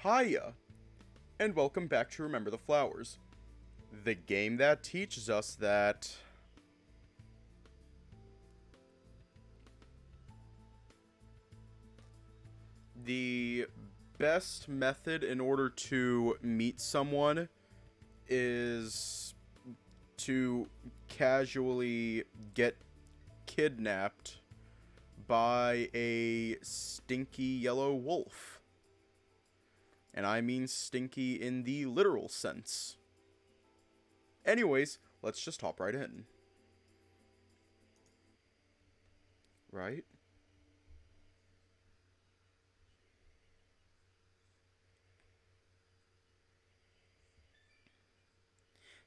Hiya, and welcome back to Remember the Flowers, the game that teaches us that the best method in order to meet someone is to casually get kidnapped by a stinky yellow wolf. And I mean stinky in the literal sense. Anyways, let's just hop right in. Right?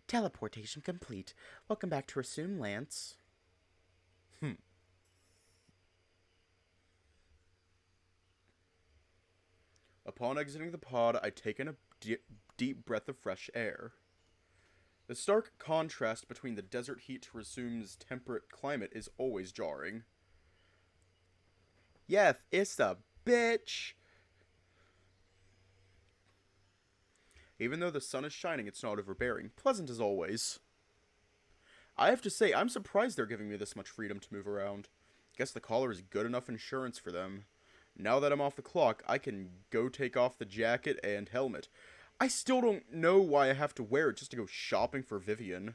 Teleportation complete. Welcome back to Resume, Lance. Upon exiting the pod, I take in a deep breath of fresh air. The stark contrast between the desert heat to Resume's temperate climate is always jarring. Yes, it's a bitch. Even though the sun is shining, it's not overbearing. Pleasant as always. I have to say, I'm surprised they're giving me this much freedom to move around. Guess the collar is good enough insurance for them. Now that I'm off the clock, I can go take off the jacket and helmet. I still don't know why I have to wear it just to go shopping for Vivian.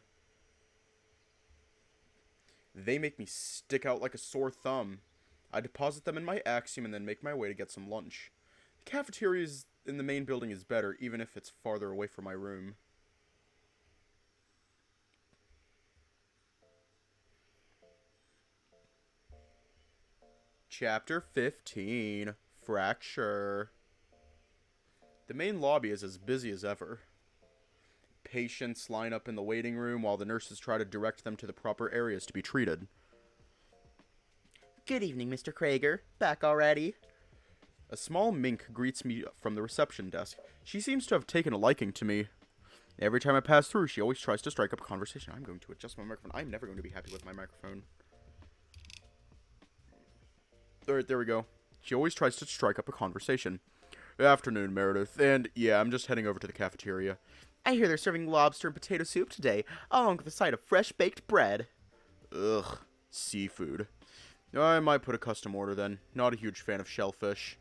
They make me stick out like a sore thumb. I deposit them in my Axiom and then make my way to get some lunch. The cafeteria in the main building is better, even if it's farther away from my room. Chapter 15, Fracture. The main lobby is as busy as ever. Patients line up in the waiting room while the nurses try to direct them to the proper areas to be treated. Good evening, Mr. Krager. Back already? A small mink greets me from the reception desk. She seems to have taken a liking to me. Every time I pass through, she always tries to strike up a conversation. I'm going to adjust my microphone. I'm never going to be happy with my microphone. Alright, there we go. She always tries to strike up a conversation. Afternoon, Meredith. And yeah, I'm just heading over to the cafeteria. I hear they're serving lobster and potato soup today, along with a side of fresh baked bread. Ugh, seafood. I might put a custom order then. Not a huge fan of shellfish.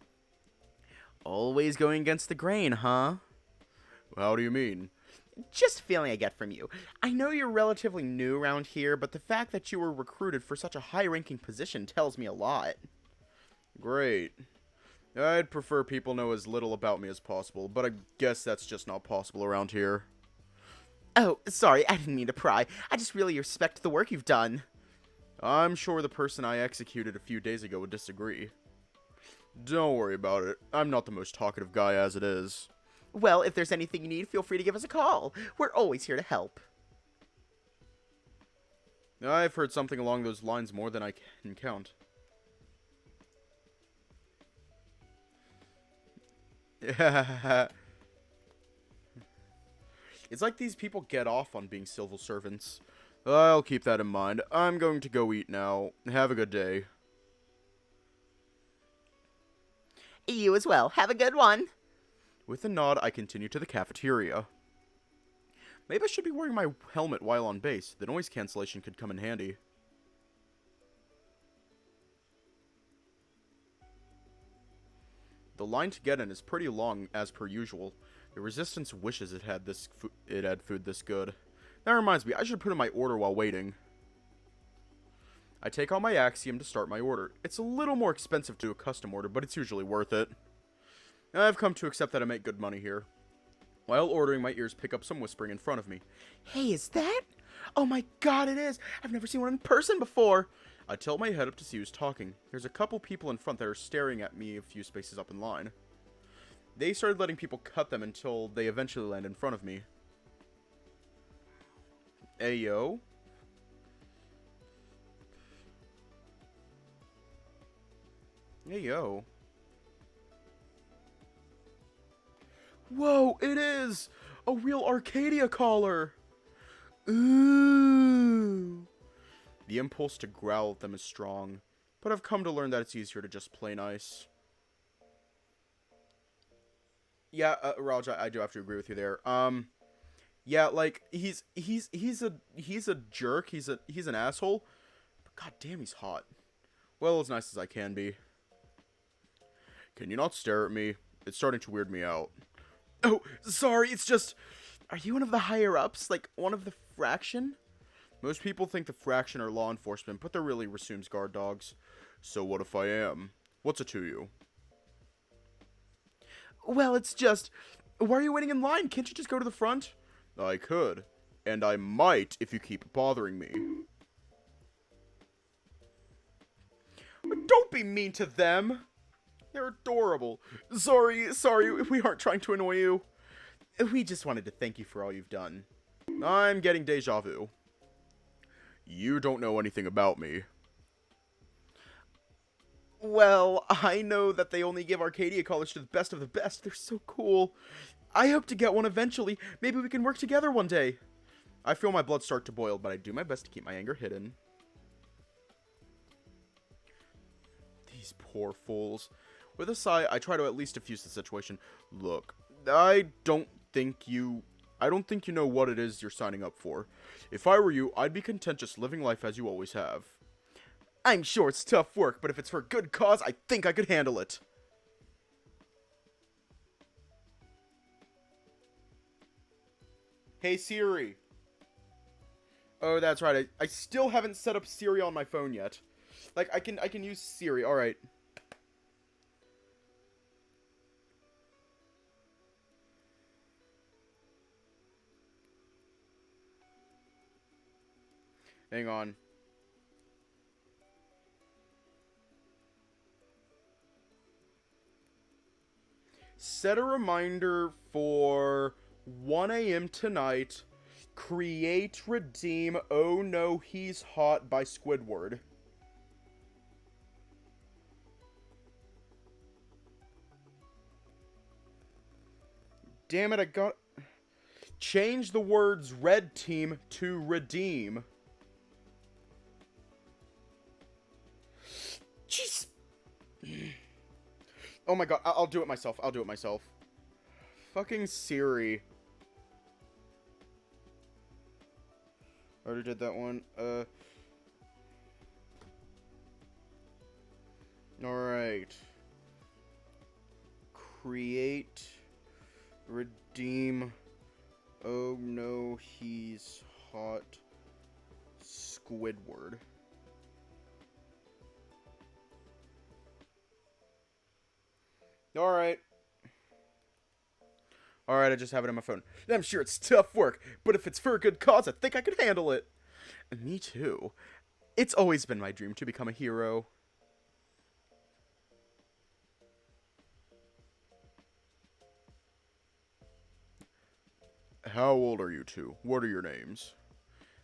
Always going against the grain, huh? How do you mean? Just a feeling I get from you. I know you're relatively new around here, but the fact that you were recruited for such a high-ranking position tells me a lot. Great. I'd prefer people know as little about me as possible, but I guess that's just not possible around here. Oh, sorry, I didn't mean to pry. I just really respect the work you've done. I'm sure the person I executed a few days ago would disagree. Don't worry about it. I'm not the most talkative guy as it is. Well, if there's anything you need, feel free to give us a call. We're always here to help. I've heard something along those lines more than I can count. It's like these people get off on being civil servants. I'll keep that in mind. I'm going to go eat now. Have a good day. You as well. Have a good one. With a nod, I continue to the cafeteria. Maybe I should be wearing my helmet while on base. The noise cancellation could come in handy. The line to get in is pretty long, as per usual. The Resistance wishes it had food this good. That reminds me, I should put in my order while waiting. I take out my Axiom to start my order. It's a little more expensive to do a custom order, but it's usually worth it. I've come to accept that I make good money here. While ordering, my ears pick up some whispering in front of me. Hey, is that? Oh my god, it is! I've never seen one in person before! I tilt my head up to see who's talking. There's a couple people in front that are staring at me a few spaces up in line. They started letting people cut them until they eventually land in front of me. Ayo. Ayo. Whoa, it is! A real Arcadia collar! Ooh! The impulse to growl at them is strong, but I've come to learn that it's easier to just play nice. Yeah, Raj, I do have to agree with you there. Yeah, like he's a jerk. He's an asshole. But god damn, he's hot. Well, as nice as I can be. Can you not stare at me? It's starting to weird me out. Oh, sorry. It's just. Are you one of the higher ups? Like one of the fraction? Most people think the fraction are law enforcement, but they're really Rasum's guard dogs. So what if I am? What's it to you? Well, it's just. Why are you waiting in line? Can't you just go to the front? I could. And I might if you keep bothering me. Don't be mean to them. They're adorable. Sorry, we aren't trying to annoy you. We just wanted to thank you for all you've done. I'm getting deja vu. You don't know anything about me. Well, I know that they only give Arcadia College to the best of the best. They're so cool. I hope to get one eventually. Maybe we can work together one day. I feel my blood start to boil, but I do my best to keep my anger hidden. These poor fools. With a sigh, I try to at least diffuse the situation. Look, I don't think you know what it is you're signing up for. If I were you, I'd be content just living life as you always have. I'm sure it's tough work, but if it's for a good cause, I think I could handle it. Hey Siri. Oh, that's right. I still haven't set up Siri on my phone yet. Like I can use Siri. All right. Hang on. Set a reminder for 1 a.m. tonight. Create, redeem, Oh No, He's Hot by Squidward. Damn it, I got... Change the words red team to redeem. Jeez. Oh my god, I'll do it myself. Fucking Siri. Already did that one. Alright. Create. Redeem. Oh no, he's hot. Squidward. Alright. Alright, I just have it on my phone. I'm sure it's tough work, but if it's for a good cause, I think I could handle it. Me too. It's always been my dream to become a hero. How old are you two? What are your names?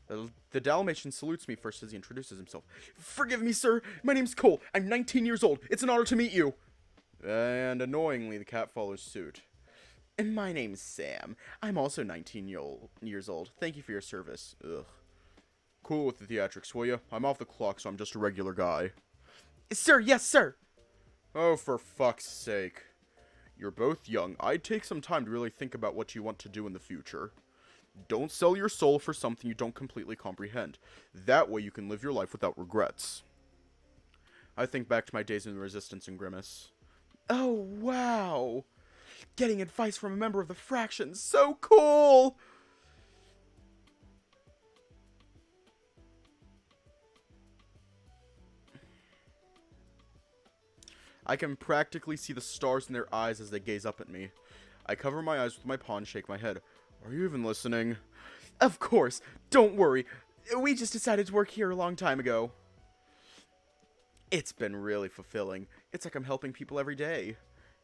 The Dalmatian salutes me first as he introduces himself. Forgive me, sir. My name's Cole. I'm 19 years old. It's an honor to meet you. And annoyingly, the cat follows suit. And my name's Sam. I'm also 19 years old. Thank you for your service. Ugh. Cool with the theatrics, will you? I'm off the clock, so I'm just a regular guy. Sir, yes, sir. Oh, for fuck's sake. You're both young. I'd take some time to really think about what you want to do in the future. Don't sell your soul for something you don't completely comprehend. That way you can live your life without regrets. I think back to my days in the Resistance and Grimace. Oh, wow. Getting advice from a member of the Fraction. So cool! I can practically see the stars in their eyes as they gaze up at me. I cover my eyes with my paw and shake my head. Are you even listening? Of course. Don't worry. We just decided to work here a long time ago. It's been really fulfilling. It's like I'm helping people every day.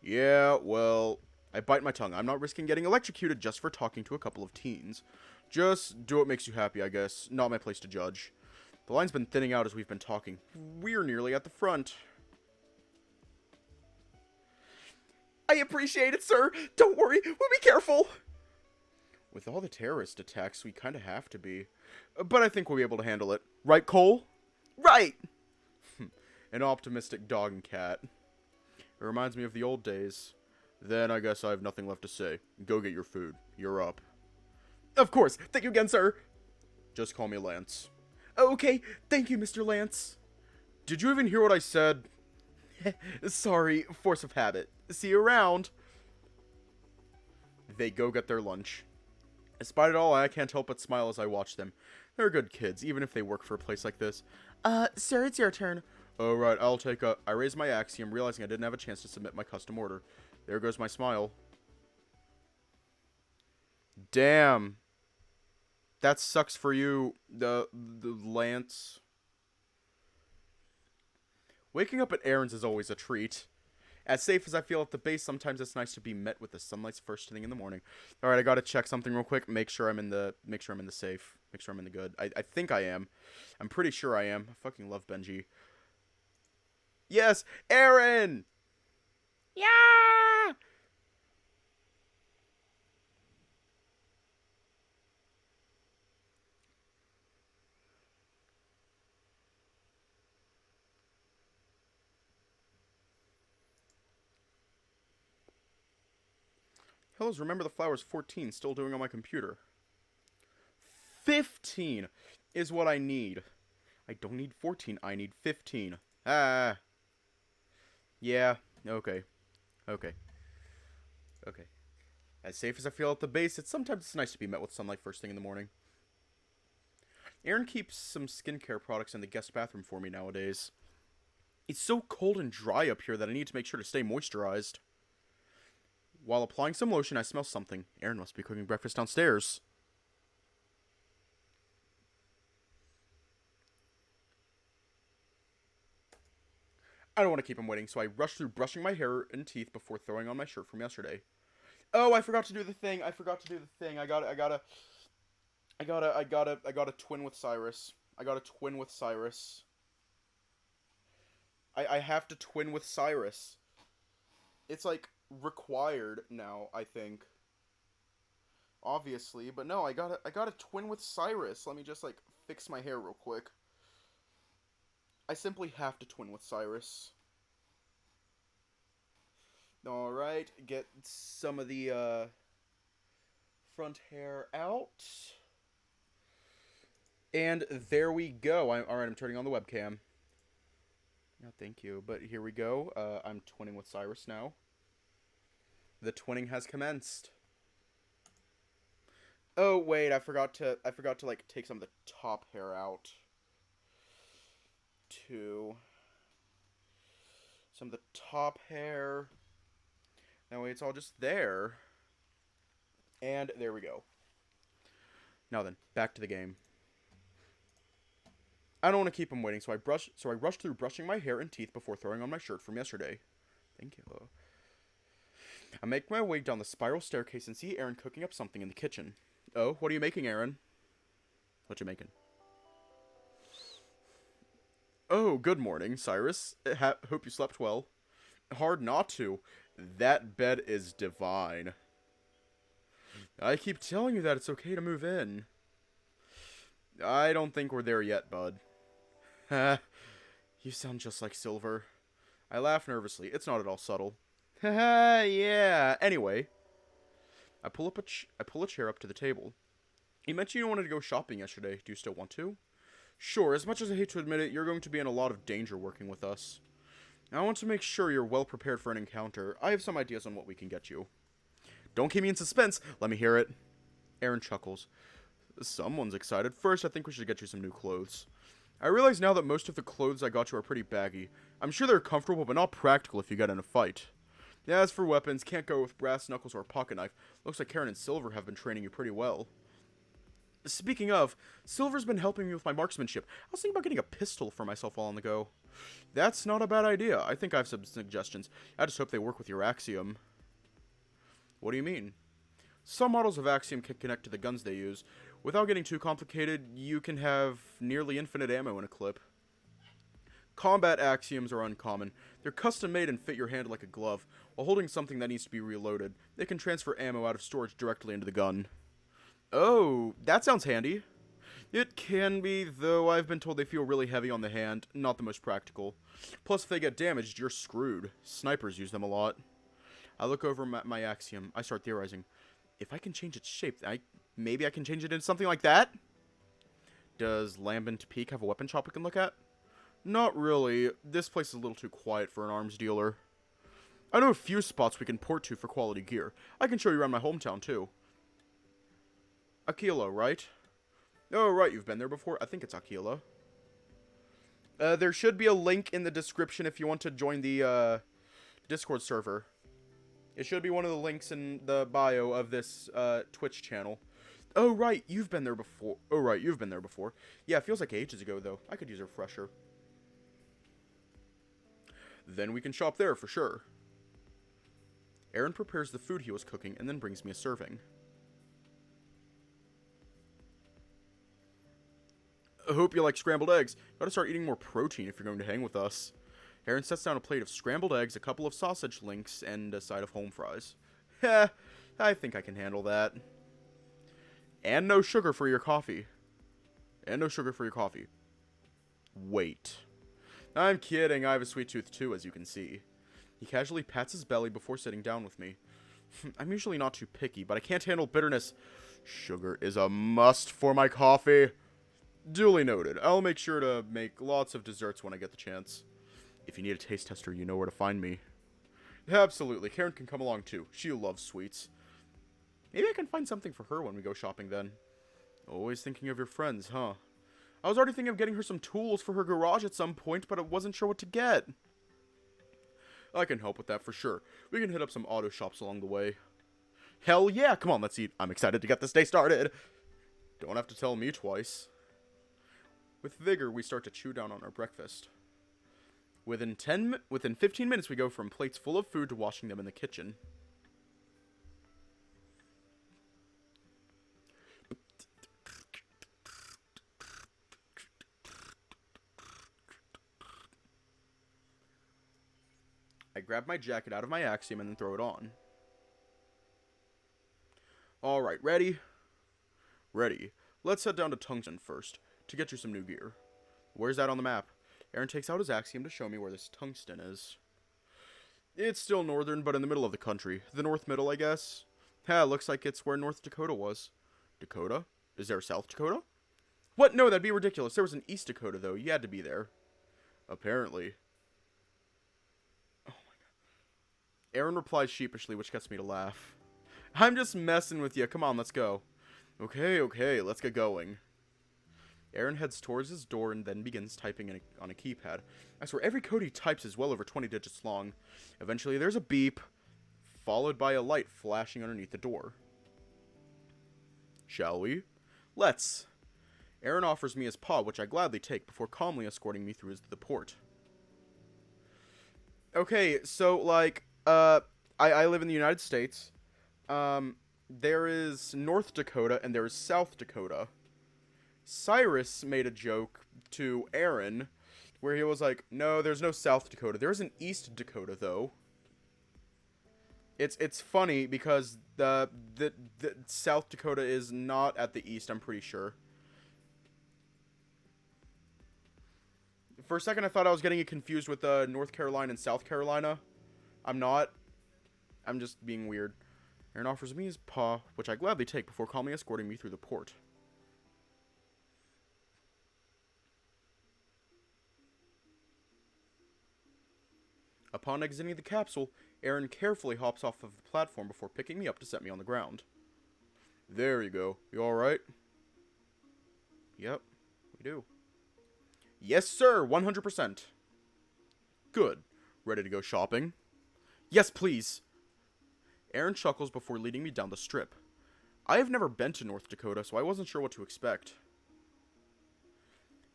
Yeah, well, I bite my tongue. I'm not risking getting electrocuted just for talking to a couple of teens. Just do what makes you happy, I guess. Not my place to judge. The line's been thinning out as we've been talking. We're nearly at the front. I appreciate it, sir. Don't worry. We'll be careful. With all the terrorist attacks, we kind of have to be. But I think we'll be able to handle it. Right, Cole? Right! An optimistic dog and cat. It reminds me of the old days. Then I guess I have nothing left to say. Go get your food. You're up. Of course. Thank you again, sir. Just call me Lance. Okay. Thank you, Mr. Lance. Did you even hear what I said? Sorry, force of habit. See you around. They go get their lunch. Despite it all, I can't help but smile as I watch them. They're good kids, even if they work for a place like this. Sir, it's your turn. Oh, right, I raise my axiom, realizing I didn't have a chance to submit my custom order. There goes my smile. Damn. That sucks for you, the Lance. Waking up at Aaron's is always a treat. As safe as I feel at the base, sometimes it's nice to be met with the sunlight first thing in the morning. All right, I gotta check something real quick. Make sure I'm in the safe. Make sure I'm in the good. I think I am. I'm pretty sure I am. I fucking love Benji. Yes, Aaron. Yeah. Hellos, remember the flowers 14 still doing on my computer. 15 is what I need. I don't need 14, I need 15. Ah. Yeah, okay. Okay. As safe as I feel at the base, sometimes it's nice to be met with sunlight first thing in the morning. Aaron keeps some skincare products in the guest bathroom for me nowadays. It's so cold and dry up here that I need to make sure to stay moisturized. While applying some lotion, I smell something. Aaron must be cooking breakfast downstairs. I don't want to keep him waiting, so I rush through brushing my hair and teeth before throwing on my shirt from yesterday. Oh, I forgot to do the thing. I gotta twin with Cyrus. I have to twin with Cyrus. It's like required now, I think. Obviously, but no, I gotta twin with Cyrus. Let me just like fix my hair real quick. I simply have to twin with Cyrus. Alright, get some of the front hair out. And there we go. Alright, I'm turning on the webcam. No, thank you. But here we go. I'm twinning with Cyrus now. The twinning has commenced. Oh wait, I forgot to like take some of the top hair out. Some of the top hair. That way it's all just there. And there we go. Now then, back to the game. I don't want to keep him waiting, so I rush through brushing my hair and teeth before throwing on my shirt from yesterday. Thank you. I make my way down the spiral staircase and see Aaron cooking up something in the kitchen. Oh, what are you making, Aaron? What you making? Oh, good morning, Cyrus. Hope you slept well. Hard not to. That bed is divine. I keep telling you that it's okay to move in. I don't think we're there yet, bud. You sound just like Silver. I laugh nervously. It's not at all subtle. Yeah. Anyway, I pull a chair up to the table. You mentioned you wanted to go shopping yesterday. Do you still want to? Sure, as much as I hate to admit it, you're going to be in a lot of danger working with us. I want to make sure you're well prepared for an encounter. I have some ideas on what we can get you. Don't keep me in suspense. Let me hear it. Aaron chuckles. Someone's excited. First, I think we should get you some new clothes. I realize now that most of the clothes I got you are pretty baggy. I'm sure they're comfortable, but not practical if you get in a fight. Yeah, as for weapons, can't go with brass knuckles or a pocket knife. Looks like Karen and Silver have been training you pretty well. Speaking of, Silver's been helping me with my marksmanship. I was thinking about getting a pistol for myself while on the go. That's not a bad idea. I think I have some suggestions. I just hope they work with your Axiom. What do you mean? Some models of Axiom can connect to the guns they use. Without getting too complicated, you can have nearly infinite ammo in a clip. Combat Axioms are uncommon. They're custom-made and fit your hand like a glove. While holding something that needs to be reloaded, they can transfer ammo out of storage directly into the gun. Oh, that sounds handy. It can be, though I've been told they feel really heavy on the hand, not the most practical. Plus, if they get damaged, you're screwed. Snipers use them a lot. I look over my axiom. I start theorizing. If I can change its shape, maybe I can change it into something like that? Does Lambent Peak have a weapon shop we can look at? Not really. This place is a little too quiet for an arms dealer. I know a few spots we can port to for quality gear. I can show you around my hometown, too. Aquila, right? Oh, right, you've been there before? I think it's Aquila. There should be a link in the description if you want to join the, Discord server. It should be one of the links in the bio of this, Twitch channel. Oh, right, you've been there before. Oh, right, you've been there before. Yeah, it feels like ages ago, though. I could use a refresher. Then we can shop there, for sure. Aaron prepares the food he was cooking and then brings me a serving. I hope you like scrambled eggs. Gotta start eating more protein if you're going to hang with us. Aaron sets down a plate of scrambled eggs, a couple of sausage links, and a side of home fries. Heh, I think I can handle that. And no sugar for your coffee. And no sugar for your coffee. Wait. I'm kidding, I have a sweet tooth too, as you can see. He casually pats his belly before sitting down with me. I'm usually not too picky, but I can't handle bitterness. Sugar is a must for my coffee. Duly noted. I'll make sure to make lots of desserts when I get the chance. If you need a taste tester, you know where to find me. Absolutely. Karen can come along too. She loves sweets. Maybe I can find something for her when we go shopping then. Always thinking of your friends, huh? I was already thinking of getting her some tools for her garage at some point, but I wasn't sure what to get. I can help with that for sure. We can hit up some auto shops along the way. Hell yeah! Come on, let's eat. I'm excited to get this day started. Don't have to tell me twice. With vigor, we start to chew down on our breakfast. Within 15 minutes, we go from plates full of food to washing them in the kitchen. I grab my jacket out of my axiom and then throw it on. Alright, ready? Ready. Let's head down to Tungsten first, to get you some new gear. Where's that on the map? Aaron takes out his axiom to show me where this tungsten is. It's still northern, but in the middle of the country. The North Middle, I guess. Ha, looks like it's where North Dakota was. Dakota? Is there a South Dakota? What? No, that'd be ridiculous. There was an East Dakota, though. You had to be there. Apparently. Oh my god. Aaron replies sheepishly, which gets me to laugh. I'm just messing with you. Come on, let's go. Okay, let's get going. Aaron heads towards his door and then begins typing on a keypad. I swear, every code he types is well over 20 digits long. Eventually, there's a beep, followed by a light flashing underneath the door. Shall we? Let's. Aaron offers me his paw, which I gladly take, before calmly escorting me through the port. Okay, so, like, I live in the United States. There is North Dakota and there is South Dakota. Cyrus made a joke to Aaron where he was like, no, there's no South Dakota. There is an East Dakota, though. It's funny because the South Dakota is not at the east, I'm pretty sure. For a second, I thought I was getting it confused with North Carolina and South Carolina. I'm not. I'm just being weird. Aaron offers me his paw, which I gladly take before calmly escorting me through the port. Upon exiting the capsule, Aaron carefully hops off of the platform before picking me up to set me on the ground. There you go. You alright? Yep, we do. Yes, sir, 100%. Good. Ready to go shopping? Yes, please. Aaron chuckles before leading me down the strip. I have never been to North Dakota, so I wasn't sure what to expect.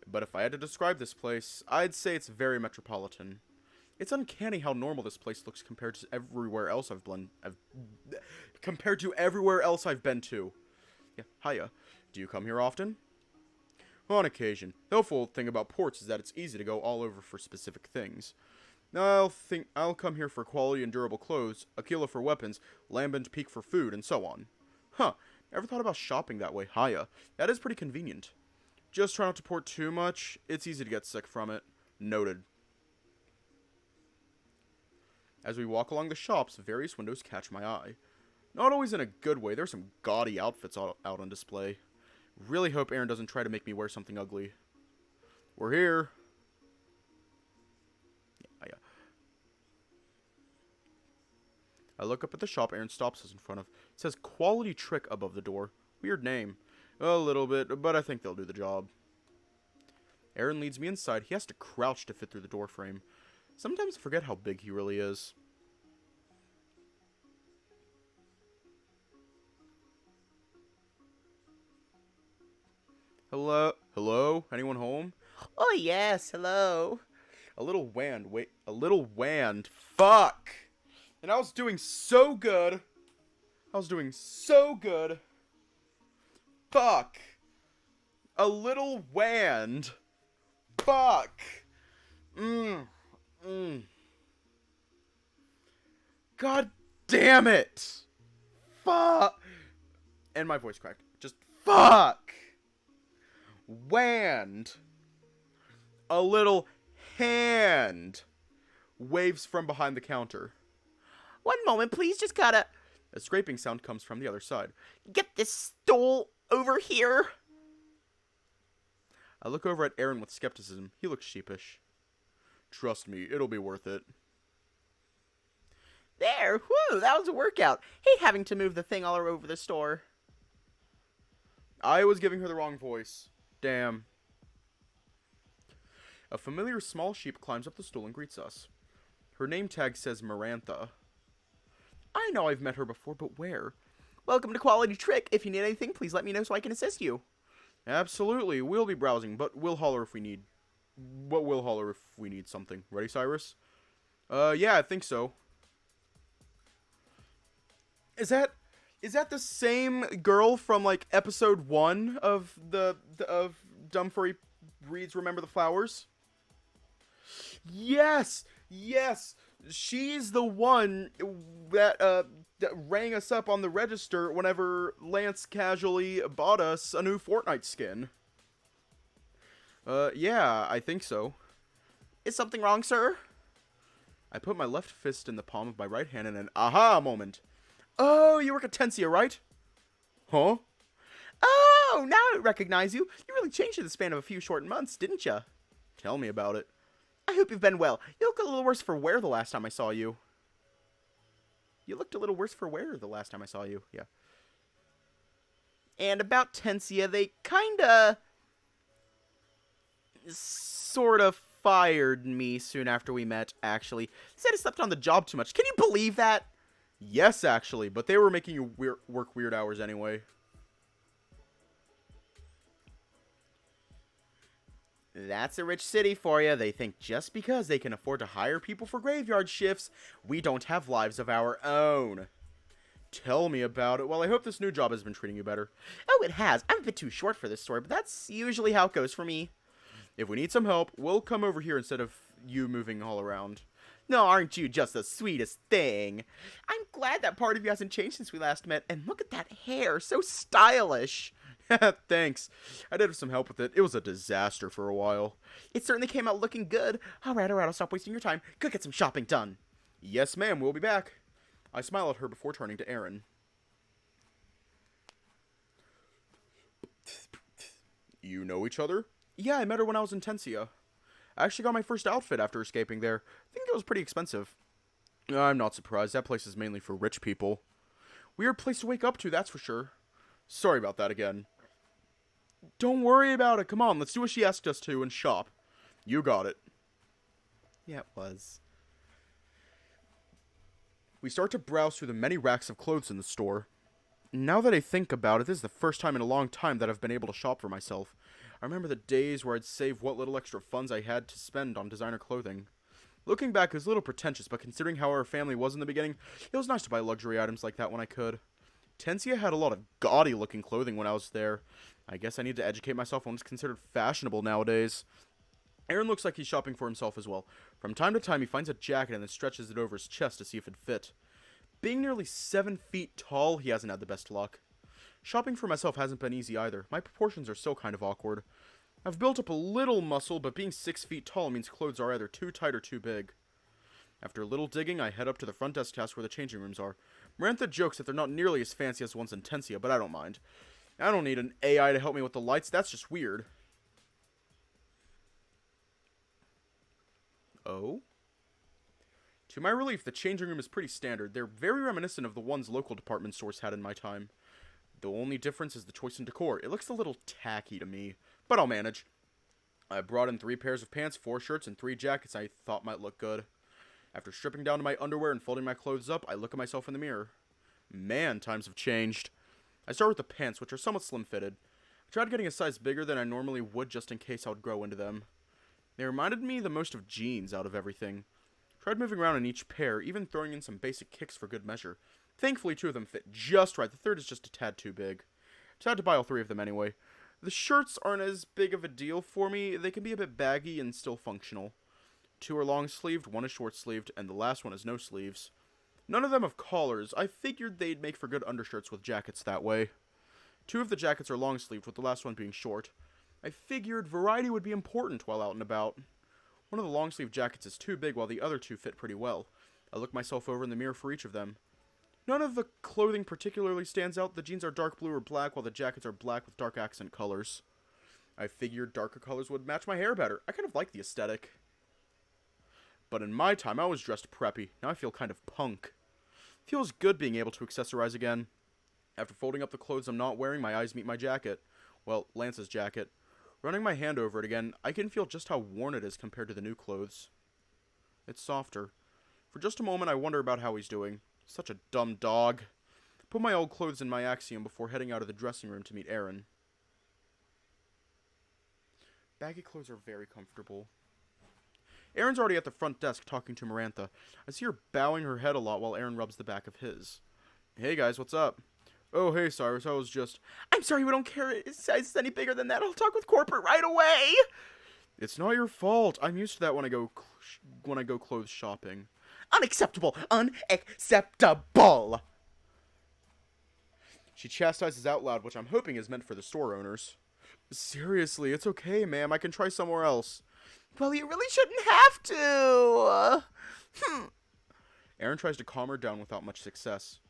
But if I had to describe this place, I'd say it's very metropolitan. It's uncanny how normal this place looks compared to everywhere else I've been to. Yeah, hiya. Do you come here often? On occasion. The helpful thing about ports is that it's easy to go all over for specific things. I'll come here for quality and durable clothes, Aquila for weapons, Lambent Peak for food, and so on. Huh, never thought about shopping that way. Hiya. That is pretty convenient. Just try not to port too much. It's easy to get sick from it. Noted. As we walk along the shops, various windows catch my eye. Not always in a good way. There's some gaudy outfits out on display. Really hope Aaron doesn't try to make me wear something ugly. We're here. Yeah. I look up at the shop Aaron stops us in front of. It says Quality Trick above the door. Weird name. A little bit, but I think they'll do the job. Aaron leads me inside. He has to crouch to fit through the door frame. Sometimes I forget how big he really is. Hello? Hello? Anyone home? Oh, yes, hello. A little wand. Wait, a little wand. Fuck! And I was doing so good. Fuck! A little wand. Fuck! God damn it! Fuck! And my voice cracked. Just fuck! Wand. A little hand waves from behind the counter. One moment, please, just gotta A scraping sound comes from the other side. get this stool over here. I look over at Aaron with skepticism. He looks sheepish. Trust me, it'll be worth it. There, whew, that was a workout. Hate having to move the thing all over the store. I was giving her the wrong voice. Damn. A familiar small sheep climbs up the stool and greets us. Her name tag says Marantha. I know I've met her before, but where? Welcome to Quality Trick. If you need anything, please let me know so I can assist you. Absolutely, we'll be browsing, but we'll holler if we need... we'll holler if we need something. Ready, Cyrus? Yeah, I think so. Is that the same girl from, like, episode 1 of of Dumb Furry Reads Remember the Flowers? Yes! Yes! She's the one that rang us up on the register whenever Lance casually bought us a new Fortnite skin. Yeah, I think so. Is something wrong, sir? I put my left fist in the palm of my right hand in an aha moment. Oh, you work at Tensia, right? Huh? Oh, now I recognize you. You really changed in the span of a few short months, didn't ya? Tell me about it. I hope you've been well. You look a little worse for wear the last time I saw you. You looked a little worse for wear the last time I saw you. Yeah. And about Tensia, they kinda... sorta fired me soon after we met, actually. Said I slept on the job too much. Can you believe that? Yes, actually, but they were making you work weird hours anyway. That's a rich city for you. They think just because they can afford to hire people for graveyard shifts, we don't have lives of our own. Tell me about it. Well, I hope this new job has been treating you better. Oh, it has. I'm a bit too short for this story, but that's usually how it goes for me. If we need some help, we'll come over here instead of you moving all around. No, aren't you just the sweetest thing? I'm glad that part of you hasn't changed since we last met, and look at that hair, so stylish. Thanks. I did have some help with it. It was a disaster for a while. It certainly came out looking good. Alright, I'll stop wasting your time. Go get some shopping done. Yes, ma'am, we'll be back. I smile at her before turning to Aaron. You know each other? Yeah, I met her when I was in Tensia. I actually got my first outfit after escaping there. I think it was pretty expensive. I'm not surprised. That place is mainly for rich people. Weird place to wake up to, that's for sure. Sorry about that again. Don't worry about it. Come on, let's do what she asked us to and shop. You got it. Yeah, it was. We start to browse through the many racks of clothes in the store. Now that I think about it, this is the first time in a long time that I've been able to shop for myself. I remember the days where I'd save what little extra funds I had to spend on designer clothing. Looking back, it was a little pretentious, but considering how our family was in the beginning, it was nice to buy luxury items like that when I could. Tensia had a lot of gaudy-looking clothing when I was there. I guess I need to educate myself on what's considered fashionable nowadays. Aaron looks like he's shopping for himself as well. From time to time, he finds a jacket and then stretches it over his chest to see if it fit. Being nearly 7 feet tall, he hasn't had the best luck. Shopping for myself hasn't been easy either. My proportions are still kind of awkward. I've built up a little muscle, but being 6 feet tall means clothes are either too tight or too big. After a little digging, I head up to the front desk task where the changing rooms are. Marantha jokes that they're not nearly as fancy as the ones in Tensia, but I don't mind. I don't need an AI to help me with the lights, that's just weird. Oh? To my relief, the changing room is pretty standard. They're very reminiscent of the ones local department stores had in my time. The only difference is the choice in decor. It looks a little tacky to me, but I'll manage. I brought in 3 pairs of pants, 4 shirts, and 3 jackets I thought might look good. After stripping down to my underwear and folding my clothes up, I look at myself in the mirror. Man, times have changed. I start with the pants, which are somewhat slim-fitted. I tried getting a size bigger than I normally would just in case I would grow into them. They reminded me the most of jeans out of everything. Tried moving around in each pair, even throwing in some basic kicks for good measure. Thankfully, 2 of them fit just right. The third is just a tad too big. I had to buy all 3 of them anyway. The shirts aren't as big of a deal for me. They can be a bit baggy and still functional. 2 are long-sleeved, 1 is short-sleeved, and the last one has no sleeves. None of them have collars. I figured they'd make for good undershirts with jackets that way. 2 of the jackets are long-sleeved, with the last one being short. I figured variety would be important while out and about. One of the long-sleeve jackets is too big, while the other 2 fit pretty well. I look myself over in the mirror for each of them. None of the clothing particularly stands out. The jeans are dark blue or black, while the jackets are black with dark accent colors. I figured darker colors would match my hair better. I kind of like the aesthetic. But in my time, I was dressed preppy. Now I feel kind of punk. Feels good being able to accessorize again. After folding up the clothes I'm not wearing, my eyes meet my jacket. Well, Lance's jacket. Running my hand over it again, I can feel just how worn it is compared to the new clothes. It's softer. For just a moment, I wonder about how he's doing. Such a dumb dog. Put my old clothes in my axiom before heading out of the dressing room to meet Aaron. Baggy clothes are very comfortable. Aaron's already at the front desk talking to Marantha. I see her bowing her head a lot while Aaron rubs the back of his. Hey guys, what's up? Oh, hey Cyrus, I was just... I'm sorry, we don't care if size is any bigger than that. I'll talk with corporate right away. It's not your fault. I'm used to that when I go clothes shopping. Unacceptable! Unacceptable! She chastises out loud, which I'm hoping is meant for the store owners. Seriously, it's okay, ma'am. I can try somewhere else. Well, you really shouldn't have to. Aaron tries to calm her down without much success.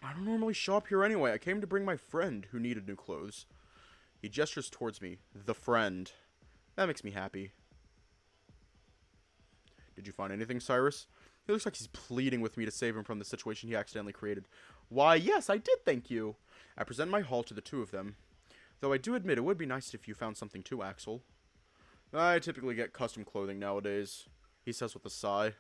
I don't normally shop here anyway. I came to bring my friend who needed new clothes. He gestures towards me. The friend. That makes me happy. Did you find anything, Cyrus? He looks like he's pleading with me to save him from the situation he accidentally created. Why, yes, I did, thank you. I present my haul to the 2 of them. Though I do admit it would be nice if you found something too, Axel. I typically get custom clothing nowadays, he says with a sigh.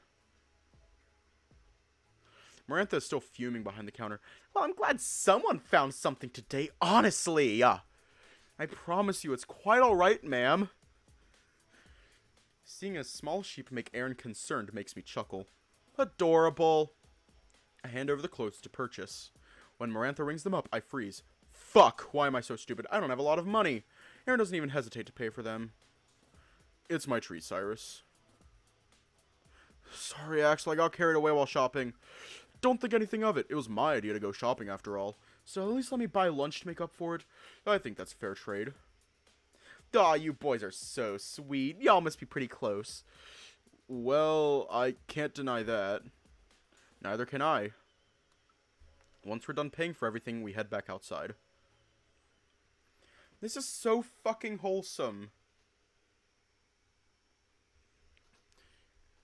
Marantha is still fuming behind the counter. Well, I'm glad someone found something today, honestly. I promise you it's quite alright, ma'am. Seeing a small sheep make Aaron concerned makes me chuckle. Adorable. I hand over the clothes to purchase. When Marantha rings them up, I freeze. Fuck, why am I so stupid? I don't have a lot of money. Aaron doesn't even hesitate to pay for them. It's my treat, Cyrus. Sorry, Axel, I got carried away while shopping. Don't think anything of it. It was my idea to go shopping after all. So at least let me buy lunch to make up for it. I think that's fair trade. Aw, you boys are so sweet. Y'all must be pretty close. Well, I can't deny that. Neither can I. Once we're done paying for everything, we head back outside. This is so fucking wholesome.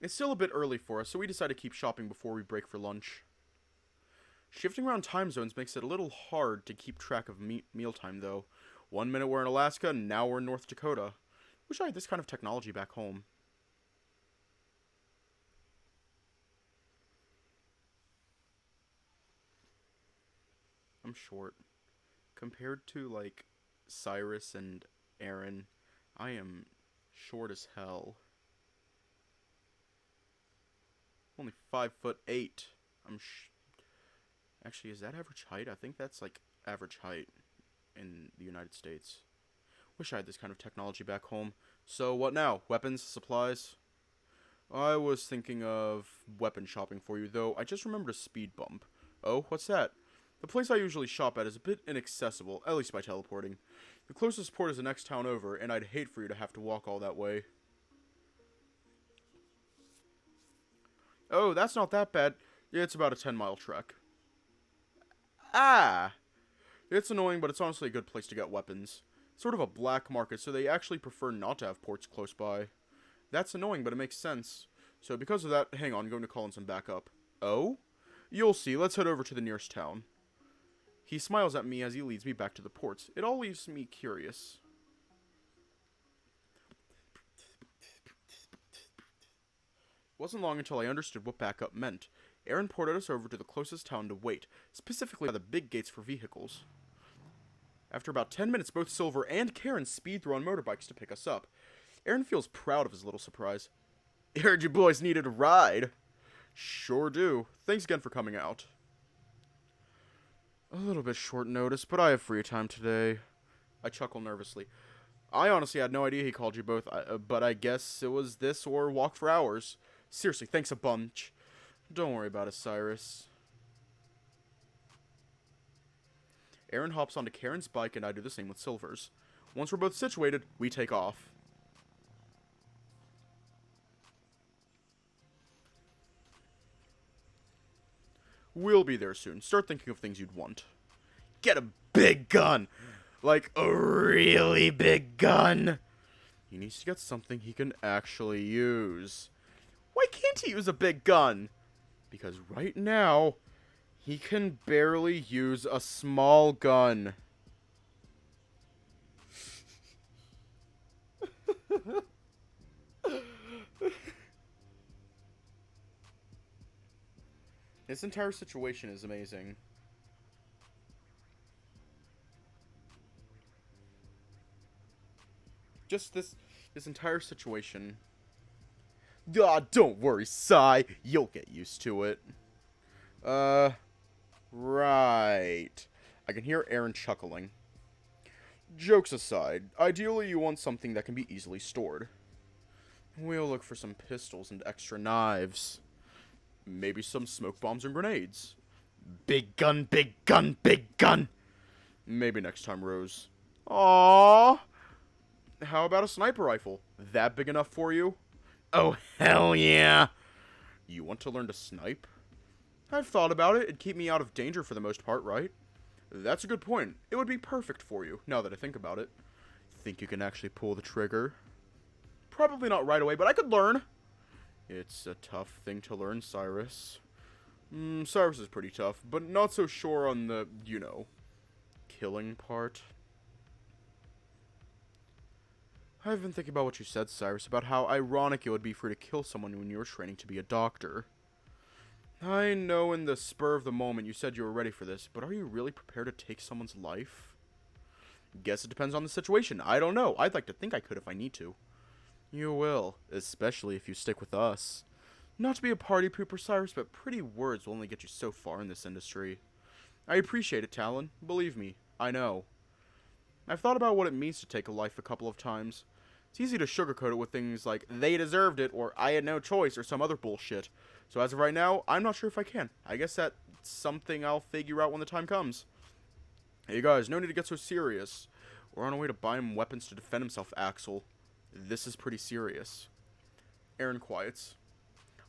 It's still a bit early for us, so we decide to keep shopping before we break for lunch. Shifting around time zones makes it a little hard to keep track of mealtime, though. 1 minute we're in Alaska, and now we're in North Dakota. Wish I had this kind of technology back home. I'm short. Compared to, like, Cyrus and Aaron, I am short as hell. Only 5'8". Actually, is that average height? I think that's like average height in the United States. Wish I had this kind of technology back home. So what now? Weapons? Supplies? I was thinking of weapon shopping for you, though I just remembered a speed bump. Oh, what's that? The place I usually shop at is a bit inaccessible, at least by teleporting. The closest port is the next town over, and I'd hate for you to have to walk all that way. Oh, that's not that bad. Yeah, it's about a 10-mile trek. Ah! It's annoying, but it's honestly a good place to get weapons. Sort of a black market, so they actually prefer not to have ports close by. That's annoying, but it makes sense. So because of that, hang on, I'm going to call in some backup. Oh? You'll see, let's head over to the nearest town. He smiles at me as he leads me back to the ports. It all leaves me curious. It wasn't long until I understood what backup meant. Aaron ported us over to the closest town to wait, specifically by the big gates for vehicles. After about 10 minutes, both Silver and Karen speed through on motorbikes to pick us up. Aaron feels proud of his little surprise. Heard you boys needed a ride. Sure do. Thanks again for coming out. A little bit short notice, but I have free time today. I chuckle nervously. I honestly had no idea he called you both, but I guess it was this or walk for hours. Seriously, thanks a bunch. Don't worry about it, Cyrus. Aaron hops onto Karen's bike and I do the same with Silver's. Once we're both situated, we take off. We'll be there soon. Start thinking of things you'd want. Get a big gun! Like a really big gun! He needs to get something he can actually use. Why can't he use a big gun? Because right now, he can barely use a small gun. This entire situation is amazing. Just this entire situation. Ah, don't worry, Cy. You'll get used to it. Right. I can hear Aaron chuckling. Jokes aside, ideally you want something that can be easily stored. We'll look for some pistols and extra knives. Maybe some smoke bombs and grenades. Big gun, big gun, big gun! Maybe next time, Rose. Aww. How about a sniper rifle? That big enough for you? Oh, hell yeah! You want to learn to snipe? I've thought about it. It'd keep me out of danger for the most part, right? That's a good point. It would be perfect for you, now that I think about it. Think you can actually pull the trigger? Probably not right away, but I could learn. It's a tough thing to learn, Cyrus. Cyrus is pretty tough, but not so sure on the, killing part. I've been thinking about what you said, Cyrus, about how ironic it would be for you to kill someone when you were training to be a doctor. I know in the spur of the moment you said you were ready for this, but are you really prepared to take someone's life? Guess it depends on the situation. I don't know. I'd like to think I could if I need to. You will, especially if you stick with us. Not to be a party pooper, Cyrus, but pretty words will only get you so far in this industry. I appreciate it, Talon. Believe me, I know. I've thought about what it means to take a life a couple of times. It's easy to sugarcoat it with things like, they deserved it, or I had no choice, or some other bullshit. So as of right now, I'm not sure if I can. I guess that's something I'll figure out when the time comes. Hey guys, no need to get so serious. We're on our way to buy him weapons to defend himself, Axel. This is pretty serious. Aaron quiets.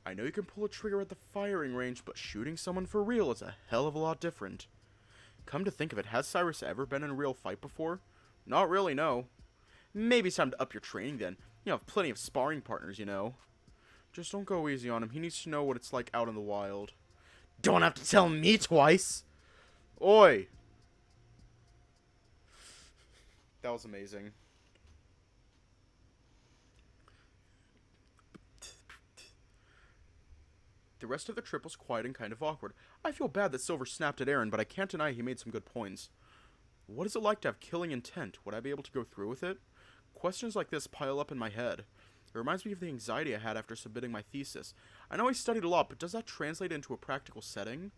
I know you can pull a trigger at the firing range, but shooting someone for real is a hell of a lot different. Come to think of it, has Cyrus ever been in a real fight before? Not really, no. Maybe it's time to up your training then. You have plenty of sparring partners, you know. Just don't go easy on him. He needs to know what it's like out in the wild. Don't have to tell me twice! Oi! That was amazing. The rest of the trip was quiet and kind of awkward. I feel bad that Silver snapped at Aaron, but I can't deny he made some good points. What is it like to have killing intent? Would I be able to go through with it? Questions like this pile up in my head. It reminds me of the anxiety I had after submitting my thesis. I know I studied a lot, but does that translate into a practical setting?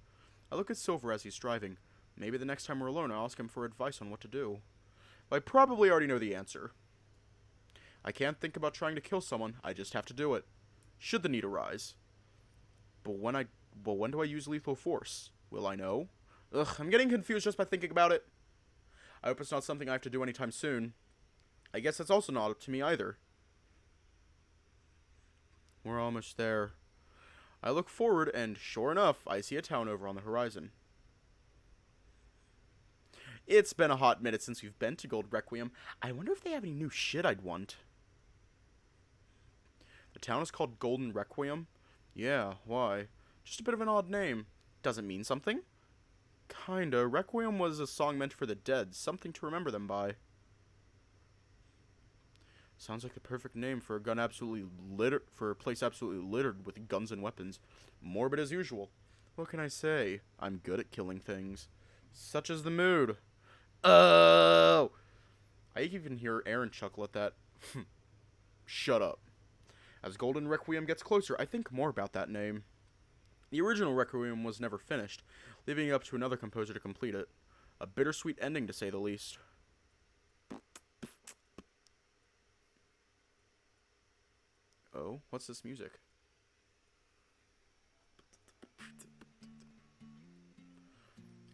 I look at Silver as he's driving. Maybe the next time we're alone, I'll ask him for advice on what to do. But I probably already know the answer. I can't think about trying to kill someone. I just have to do it. Should the need arise. But when do I use lethal force? Will I know? Ugh, I'm getting confused just by thinking about it. I hope it's not something I have to do anytime soon. I guess that's also not up to me either. We're almost there. I look forward, and sure enough, I see a town over on the horizon. It's been a hot minute since we've been to Gold Requiem. I wonder if they have any new shit I'd want. The town is called Golden Requiem? Yeah, why? Just a bit of an odd name. Doesn't mean something? Kinda. Requiem was a song meant for the dead, something to remember them by. Sounds like the perfect name for a place absolutely littered with guns and weapons. Morbid as usual. What can I say? I'm good at killing things. Such is the mood. Oh! I even hear Aaron chuckle at that. Shut up. As Golden Requiem gets closer, I think more about that name. The original Requiem was never finished, leaving it up to another composer to complete it. A bittersweet ending, to say the least. Oh, what's this music?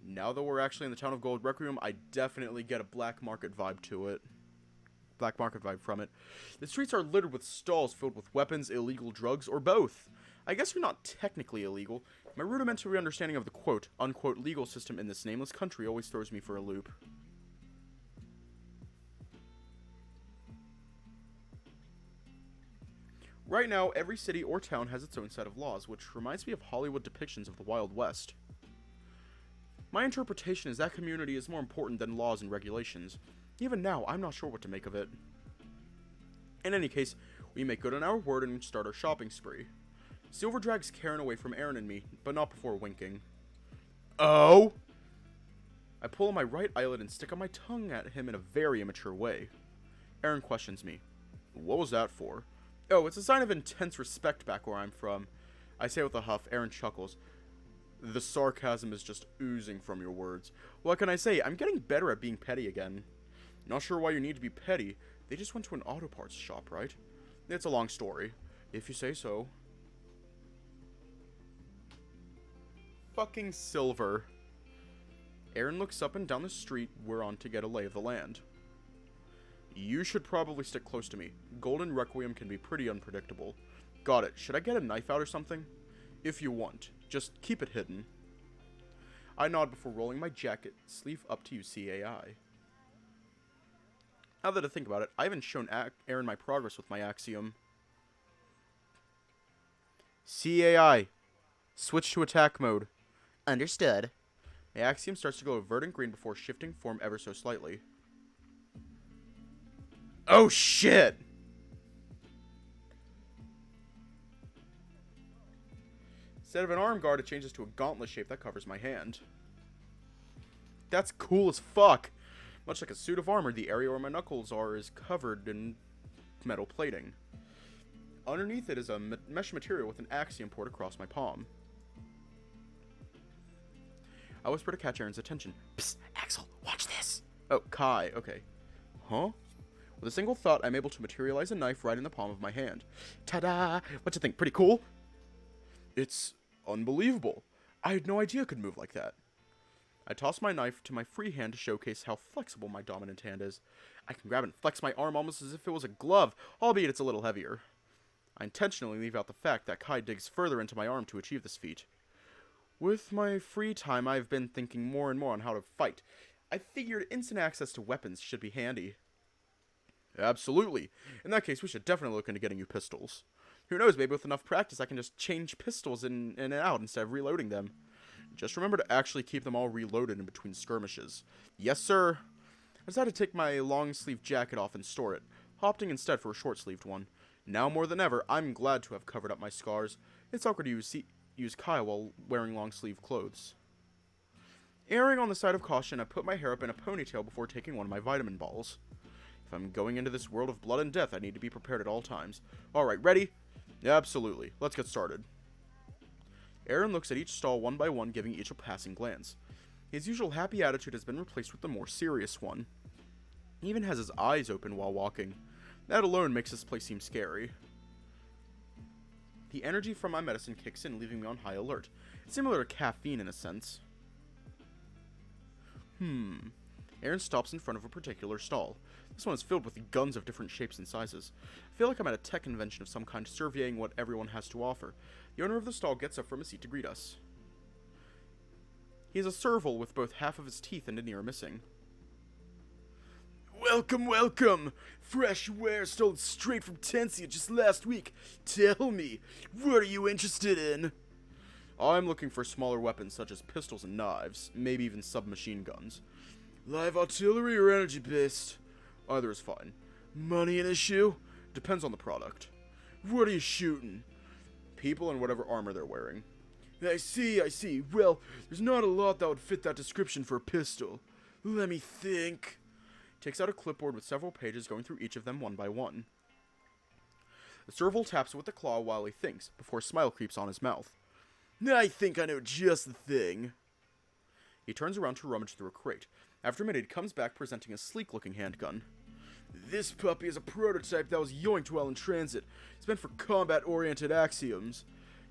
Now that we're actually in the town of Gold Requiem, I definitely get a black market vibe to it. Black market vibe from it. The streets are littered with stalls filled with weapons, illegal drugs, or both. I guess they're not technically illegal. My rudimentary understanding of the quote-unquote legal system in this nameless country always throws me for a loop. Right now, every city or town has its own set of laws, which reminds me of Hollywood depictions of the Wild West. My interpretation is that community is more important than laws and regulations. Even now, I'm not sure what to make of it. In any case, we make good on our word and start our shopping spree. Silver drags Karen away from Aaron and me, but not before winking. Oh! I pull on my right eyelid and stick out my tongue at him in a very immature way. Aaron questions me. What was that for? Oh, it's a sign of intense respect back where I'm from. I say with a huff. Aaron chuckles. The sarcasm is just oozing from your words. What can I say? I'm getting better at being petty again. Not sure why you need to be petty. They just went to an auto parts shop, right? It's a long story, if you say so. Fucking silver. Aaron looks up and down the street we're on to get a lay of the land. You should probably stick close to me. Golden Requiem can be pretty unpredictable. Got it. Should I get a knife out or something? If you want. Just keep it hidden. I nod before rolling my jacket sleeve up to use CAI. Now that I think about it, I haven't shown Aaron my progress with my axiom. CAI. Switch to attack mode. Understood. My axiom starts to glow verdant green before shifting form ever so slightly. Oh shit! Instead of an arm guard, it changes to a gauntlet shape that covers my hand. That's cool as fuck! Much like a suit of armor, the area where my knuckles are is covered in metal plating. Underneath it is a mesh material with an axiom port across my palm. I whisper to catch Aaron's attention. Psst, Axel, watch this! Oh, Kai, okay. Huh? With a single thought, I'm able to materialize a knife right in the palm of my hand. Ta-da! What you think, pretty cool? It's unbelievable. I had no idea it could move like that. I toss my knife to my free hand to showcase how flexible my dominant hand is. I can grab and flex my arm almost as if it was a glove, albeit it's a little heavier. I intentionally leave out the fact that Kai digs further into my arm to achieve this feat. With my free time, I've been thinking more and more on how to fight. I figured instant access to weapons should be handy. Absolutely. In that case, we should definitely look into getting you pistols. Who knows, maybe with enough practice I can just change pistols in and out instead of reloading them. Just remember to actually keep them all reloaded in between skirmishes. Yes, sir. I decided to take my long-sleeved jacket off and store it, opting instead for a short-sleeved one. Now more than ever, I'm glad to have covered up my scars. It's awkward to use Kai while wearing long-sleeved clothes. Erring on the side of caution, I put my hair up in a ponytail before taking one of my vitamin balls. If I'm going into this world of blood and death, I need to be prepared at all times. Alright, ready? Yeah, absolutely. Let's get started. Aaron looks at each stall one by one, giving each a passing glance. His usual happy attitude has been replaced with a more serious one. He even has his eyes open while walking. That alone makes this place seem scary. The energy from my medicine kicks in, leaving me on high alert. It's similar to caffeine in a sense. Aaron stops in front of a particular stall. This one is filled with guns of different shapes and sizes. I feel like I'm at a tech convention of some kind, surveying what everyone has to offer. The owner of the stall gets up from his seat to greet us. He is a serval with both half of his teeth and an ear missing. Welcome, welcome! Fresh ware stolen straight from Tensia just last week. Tell me, what are you interested in? I'm looking for smaller weapons such as pistols and knives, maybe even submachine guns. Live artillery or energy-based? Either is fine. Money an issue? Depends on the product. What are you shooting? People and whatever armor they're wearing. I see, I see. Well, there's not a lot that would fit that description for a pistol. Let me think. Takes out a clipboard with several pages, going through each of them one by one. The serval taps it with the claw while he thinks, before a smile creeps on his mouth. I think I know just the thing. He turns around to rummage through a crate. After a minute, he comes back presenting a sleek-looking handgun. This puppy is a prototype that was yoinked while in transit. It's meant for combat-oriented axioms.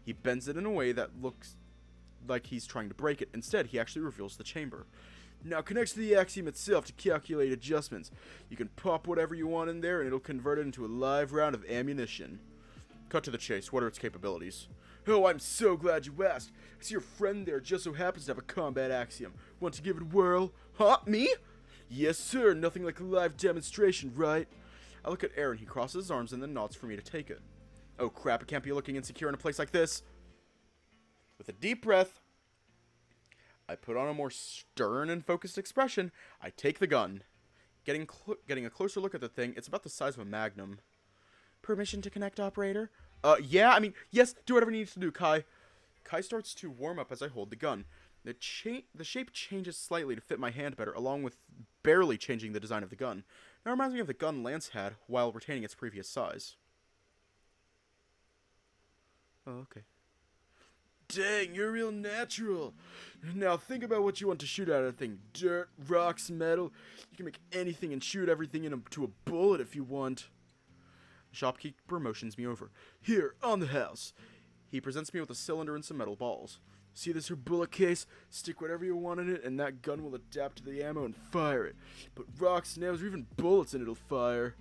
He bends it in a way that looks like he's trying to break it. Instead, he actually reveals the chamber. Now connects to the axiom itself to calculate adjustments. You can pop whatever you want in there and it'll convert it into a live round of ammunition. Cut to the chase. What are its capabilities? Oh, I'm so glad you asked. I see your friend there just so happens to have a combat axiom. Want to give it a whirl? Huh? Me? Yes, sir. Nothing like a live demonstration, right? I look at Aaron. He crosses his arms and then nods for me to take it. Oh crap, I can't be looking insecure in a place like this. With a deep breath, I put on a more stern and focused expression. I take the gun. Getting a closer look at the thing, it's about the size of a magnum. Permission to connect, operator? Yeah, I mean, yes, do whatever you need to do, Kai. Kai starts to warm up as I hold the gun. The shape changes slightly to fit my hand better, along with barely changing the design of the gun. Now it reminds me of the gun Lance had, while retaining its previous size. Oh, okay. Dang, you're real natural. Now think about what you want to shoot out of the thing. Dirt, rocks, metal. You can make anything and shoot everything into a bullet if you want. The shopkeeper motions me over. Here, on the house. He presents me with a cylinder and some metal balls. See this here bullet case? Stick whatever you want in it and that gun will adapt to the ammo and fire it. Put rocks, nails, or even bullets and it'll fire.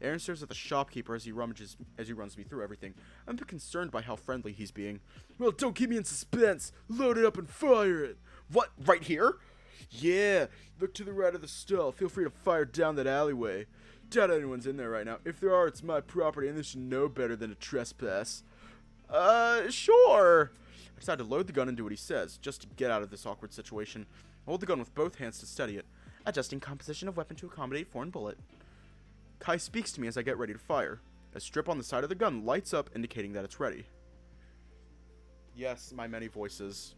Aaron stares at the shopkeeper as he runs me through everything. I'm a bit concerned by how friendly he's being. Well, don't keep me in suspense. Load it up and fire it. What? Right here? Yeah. Look to the right of the stall. Feel free to fire down that alleyway. Doubt anyone's in there right now. If there are, it's my property and they should know better than to trespass. Sure. I decide to load the gun and do what he says, just to get out of this awkward situation. I hold the gun with both hands to steady it. Adjusting composition of weapon to accommodate foreign bullet. Kai speaks to me as I get ready to fire. A strip on the side of the gun lights up, indicating that it's ready. Yes, my many voices.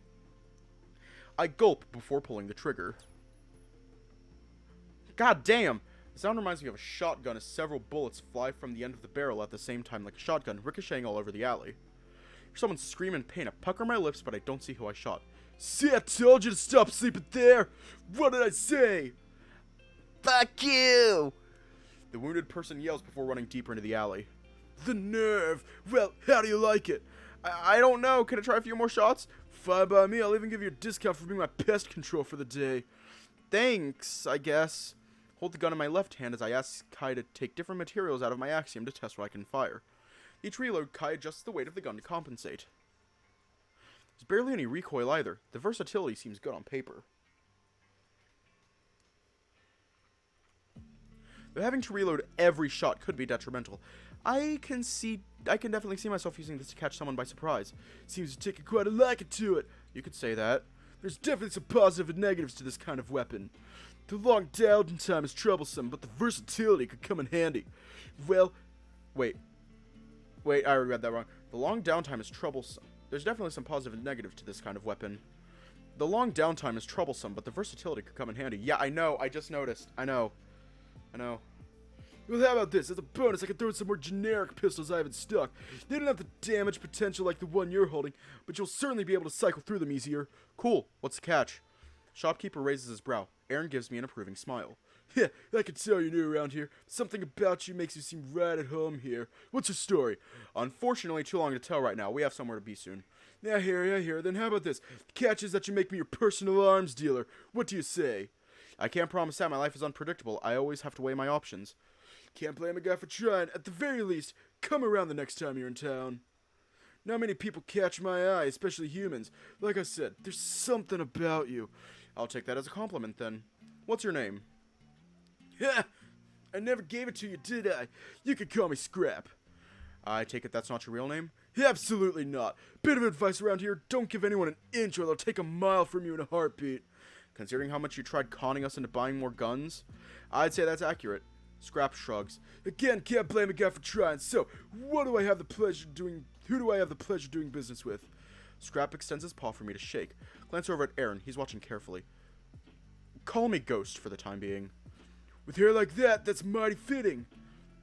I gulp before pulling the trigger. God damn! The sound reminds me of a shotgun as several bullets fly from the end of the barrel at the same time like a shotgun, ricocheting all over the alley. Someone scream in pain. I pucker my lips, but I don't see who I shot. See, I told you to stop sleeping there! What did I say? Fuck you! The wounded person yells before running deeper into the alley. The nerve! Well, how do you like it? I don't know. Can I try a few more shots? Fine by me. I'll even give you a discount for being my pest control for the day. Thanks, I guess. Hold the gun in my left hand as I ask Kai to take different materials out of my axiom to test what I can fire. Each reload, Kai adjusts the weight of the gun to compensate. There's barely any recoil either. The versatility seems good on paper. Though having to reload every shot could be detrimental, I can definitely see myself using this to catch someone by surprise. Seems to take quite a liking to it. You could say that. There's definitely some positive and negatives to this kind of weapon. The long down time is troublesome, but the versatility could come in handy. Well, wait, I already read that wrong. The long downtime is troublesome. There's definitely some positive and negative to this kind of weapon. The long downtime is troublesome, but the versatility could come in handy. Yeah, I know. I just noticed. I know. Well, how about this? As a bonus, I can throw in some more generic pistols I have in stock. They don't have the damage potential like the one you're holding, but you'll certainly be able to cycle through them easier. Cool. What's the catch? Shopkeeper raises his brow. Aaron gives me an approving smile. Yeah, I can tell you're new around here. Something about you makes you seem right at home here. What's your story? Unfortunately, too long to tell right now. We have somewhere to be soon. Yeah, I hear. Then how about this? The catch is that you make me your personal arms dealer. What do you say? I can't promise that. My life is unpredictable. I always have to weigh my options. Can't blame a guy for trying. At the very least, come around the next time you're in town. Not many people catch my eye, especially humans. Like I said, there's something about you. I'll take that as a compliment then. What's your name? Ha! I never gave it to you, did I? You could call me Scrap. I take it that's not your real name? Absolutely not. Bit of advice around here, don't give anyone an inch or they'll take a mile from you in a heartbeat. Considering how much you tried conning us into buying more guns, I'd say that's accurate. Scrap shrugs. Again, can't blame a guy for trying. So, who do I have the pleasure doing business with? Scrap extends his paw for me to shake. Glance over at Aaron. He's watching carefully. Call me Ghost for the time being. With hair like that, that's mighty fitting.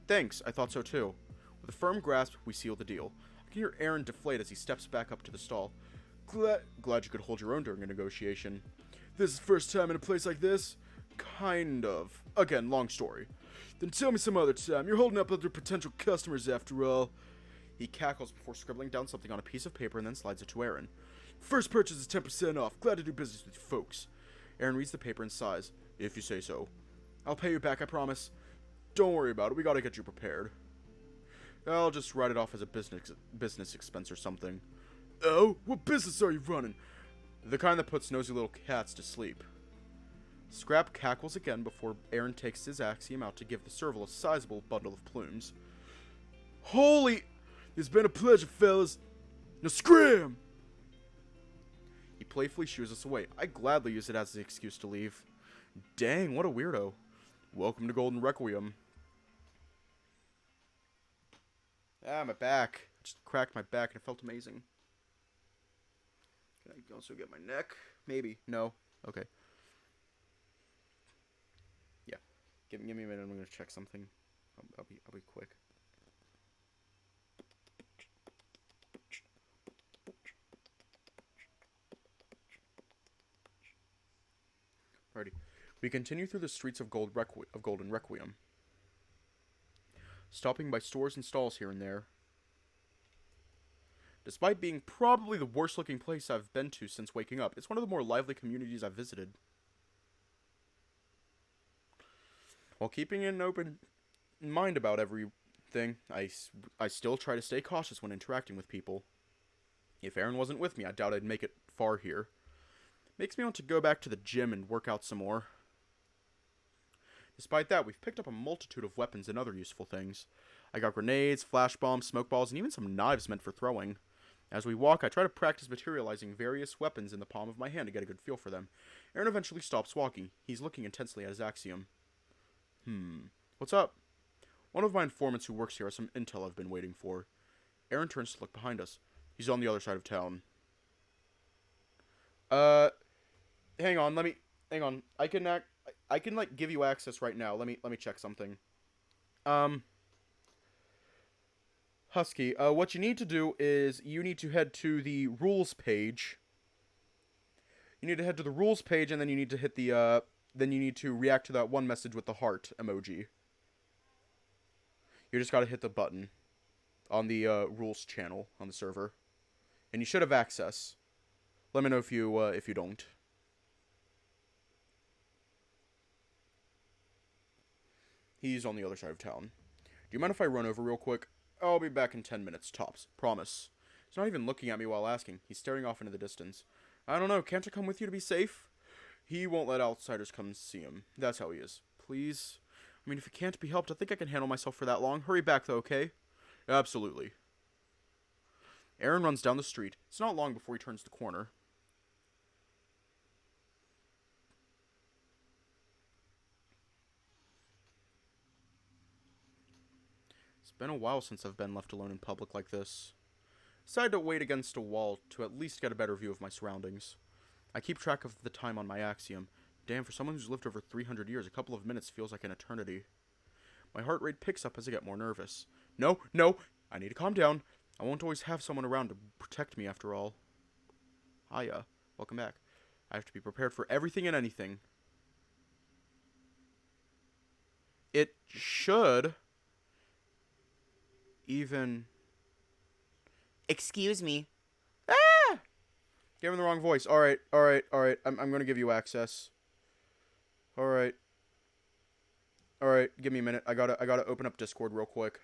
Thanks, I thought so too. With a firm grasp, we seal the deal. I can hear Aaron deflate as he steps back up to the stall. Glad you could hold your own during a negotiation. This is first time in a place like this? Kind of. Again, long story. Then tell me some other time. You're holding up other potential customers after all. He cackles before scribbling down something on a piece of paper and then slides it to Aaron. First purchase is 10% off. Glad to do business with you folks. Aaron reads the paper and sighs. If you say so. I'll pay you back, I promise. Don't worry about it. We gotta get you prepared. I'll just write it off as a business expense or something. Oh? What business are you running? The kind that puts nosy little cats to sleep. Scrap cackles again before Aaron takes his axiom out to give the serval a sizable bundle of plumes. Holy! It's been a pleasure, fellas. Now scram! He playfully shoos us away. I gladly use it as the excuse to leave. Dang, what a weirdo. Welcome to Golden Requiem. Ah, my back. I just cracked my back and it felt amazing. Can I also get my neck? Maybe. No. Okay. Yeah. Give me a minute. I'm gonna check something. I'll be quick. Alrighty. We continue through the streets of Golden Requiem, stopping by stores and stalls here and there. Despite being probably the worst looking place I've been to since waking up, it's one of the more lively communities I've visited. While keeping an open mind about everything, I still try to stay cautious when interacting with people. If Aaron wasn't with me, I doubt I'd make it far here. Makes me want to go back to the gym and work out some more. Despite that, we've picked up a multitude of weapons and other useful things. I got grenades, flash bombs, smoke balls, and even some knives meant for throwing. As we walk, I try to practice materializing various weapons in the palm of my hand to get a good feel for them. Aaron eventually stops walking. He's looking intensely at his axiom. What's up? One of my informants who works here has some intel I've been waiting for. Aaron turns to look behind us. He's on the other side of town. Hang on. I can like give you access right now. Let me check something. Husky, what you need to do is you need to head to the rules page. You need to head to the rules page and then you need to hit the then you need to react to that one message with the heart emoji. You just gotta hit the button on the rules channel on the server. And you should have access. Let me know if you don't. He's on the other side of town. Do you mind if I run over real quick? I'll be back in 10 minutes, tops. Promise. He's not even looking at me while asking. He's staring off into the distance. I don't know, can't I come with you to be safe? He won't let outsiders come see him. That's how he is. Please? I mean, if it can't be helped, I think I can handle myself for that long. Hurry back, though, okay? Absolutely. Aaron runs down the street. It's not long before he turns the corner. It's been a while since I've been left alone in public like this. Decided to wait against a wall to at least get a better view of my surroundings. I keep track of the time on my axiom. Damn, for someone who's lived over 300 years, a couple of minutes feels like an eternity. My heart rate picks up as I get more nervous. No, I need to calm down. I won't always have someone around to protect me after all. Hiya, welcome back. I have to be prepared for everything and anything. It should even... Excuse me. Ah! Gave him the wrong voice. Alright. I'm gonna give you access. Alright. Alright, give me a minute. I gotta open up Discord real quick.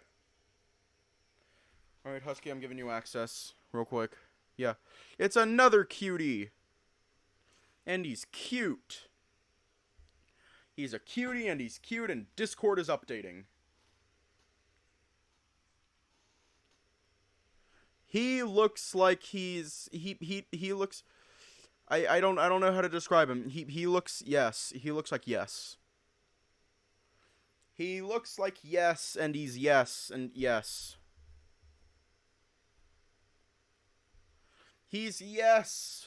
Alright, Husky, I'm giving you access. Real quick. Yeah. It's another cutie! And he's cute. He's a cutie and he's cute and Discord is updating. He looks like he's he looks I don't know how to describe him. He looks he looks like yes. He looks like yes and he's yes and yes. He's yes.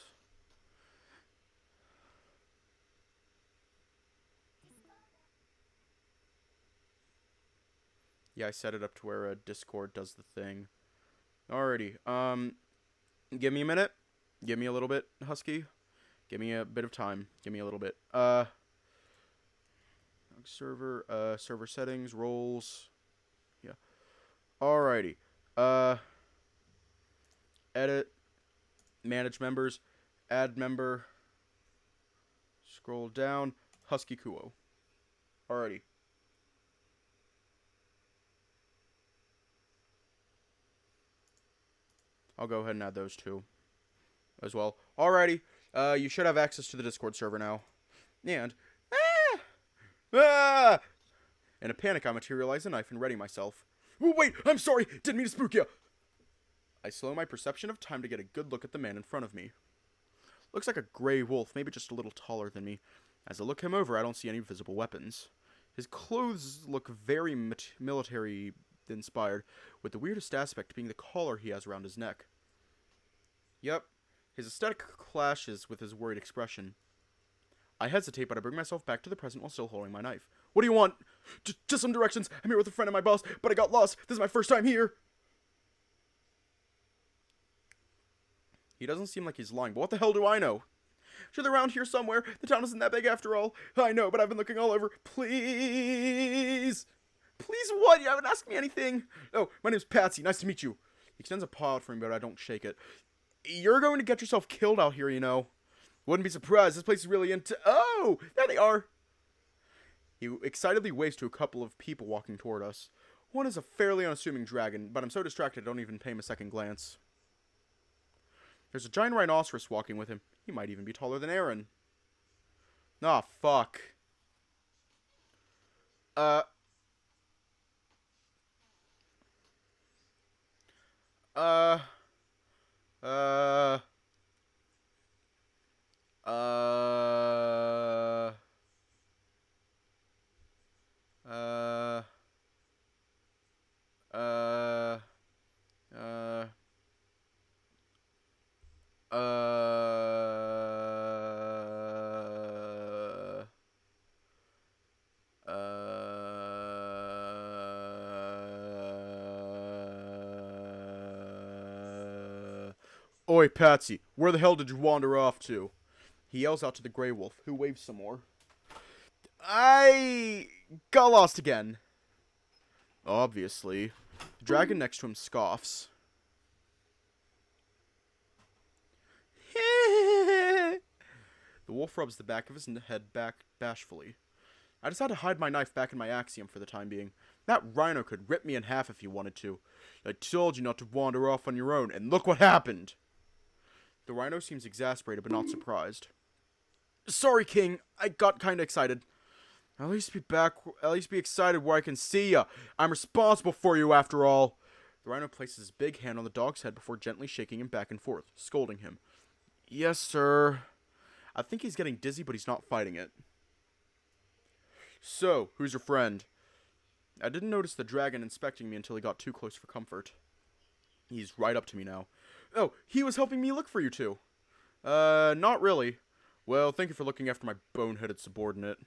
Yeah, I set it up to where Discord does the thing. Alrighty. Give me a minute. Give me a little bit, Husky. Give me a bit of time. Give me a little bit. Server settings, roles. Yeah. Alrighty. Edit. Manage members. Add member. Scroll down. Husky Kuo. Alrighty. I'll go ahead and add those two as well. Alrighty. You should have access to the Discord server now. And... In a panic, I materialize a knife and ready myself. Oh, wait! I'm sorry! Didn't mean to spook you! I slow my perception of time to get a good look at the man in front of me. Looks like a gray wolf, maybe just a little taller than me. As I look him over, I don't see any visible weapons. His clothes look very military inspired, with the weirdest aspect being the collar he has around his neck. Yep, his aesthetic clashes with his worried expression. I hesitate, but I bring myself back to the present while still holding my knife. What do you want? Just some directions. I'm here with a friend of my boss, but I got lost. This is my first time here. He doesn't seem like he's lying, but what the hell do I know? Sure, they're around here somewhere. The town isn't that big after all. I know, but I've been looking all over. Please! Please what? You haven't asked me anything. Oh, my name's Patsy. Nice to meet you. He extends a paw out for me, but I don't shake it. You're going to get yourself killed out here, you know. Wouldn't be surprised. This place is really into... Oh! There they are! He excitedly waves to a couple of people walking toward us. One is a fairly unassuming dragon, but I'm so distracted I don't even pay him a second glance. There's a giant rhinoceros walking with him. He might even be taller than Aaron. Ah, fuck. Oi, Patsy, where the hell did you wander off to? He yells out to the Grey Wolf, who waves some more. I got lost again. Obviously. The dragon next to him scoffs. The wolf rubs the back of his head back bashfully. I decide to hide my knife back in my axiom for the time being. That rhino could rip me in half if he wanted to. I told you not to wander off on your own, and look what happened! The rhino seems exasperated but not surprised. Sorry, King. I got kinda excited. At least be excited where I can see ya. I'm responsible for you after all. The rhino places his big hand on the dog's head before gently shaking him back and forth, scolding him. Yes, sir. I think he's getting dizzy, but he's not fighting it. So, who's your friend? I didn't notice the dragon inspecting me until he got too close for comfort. He's right up to me now. Oh, he was helping me look for you two. Not really. Well, thank you for looking after my boneheaded subordinate.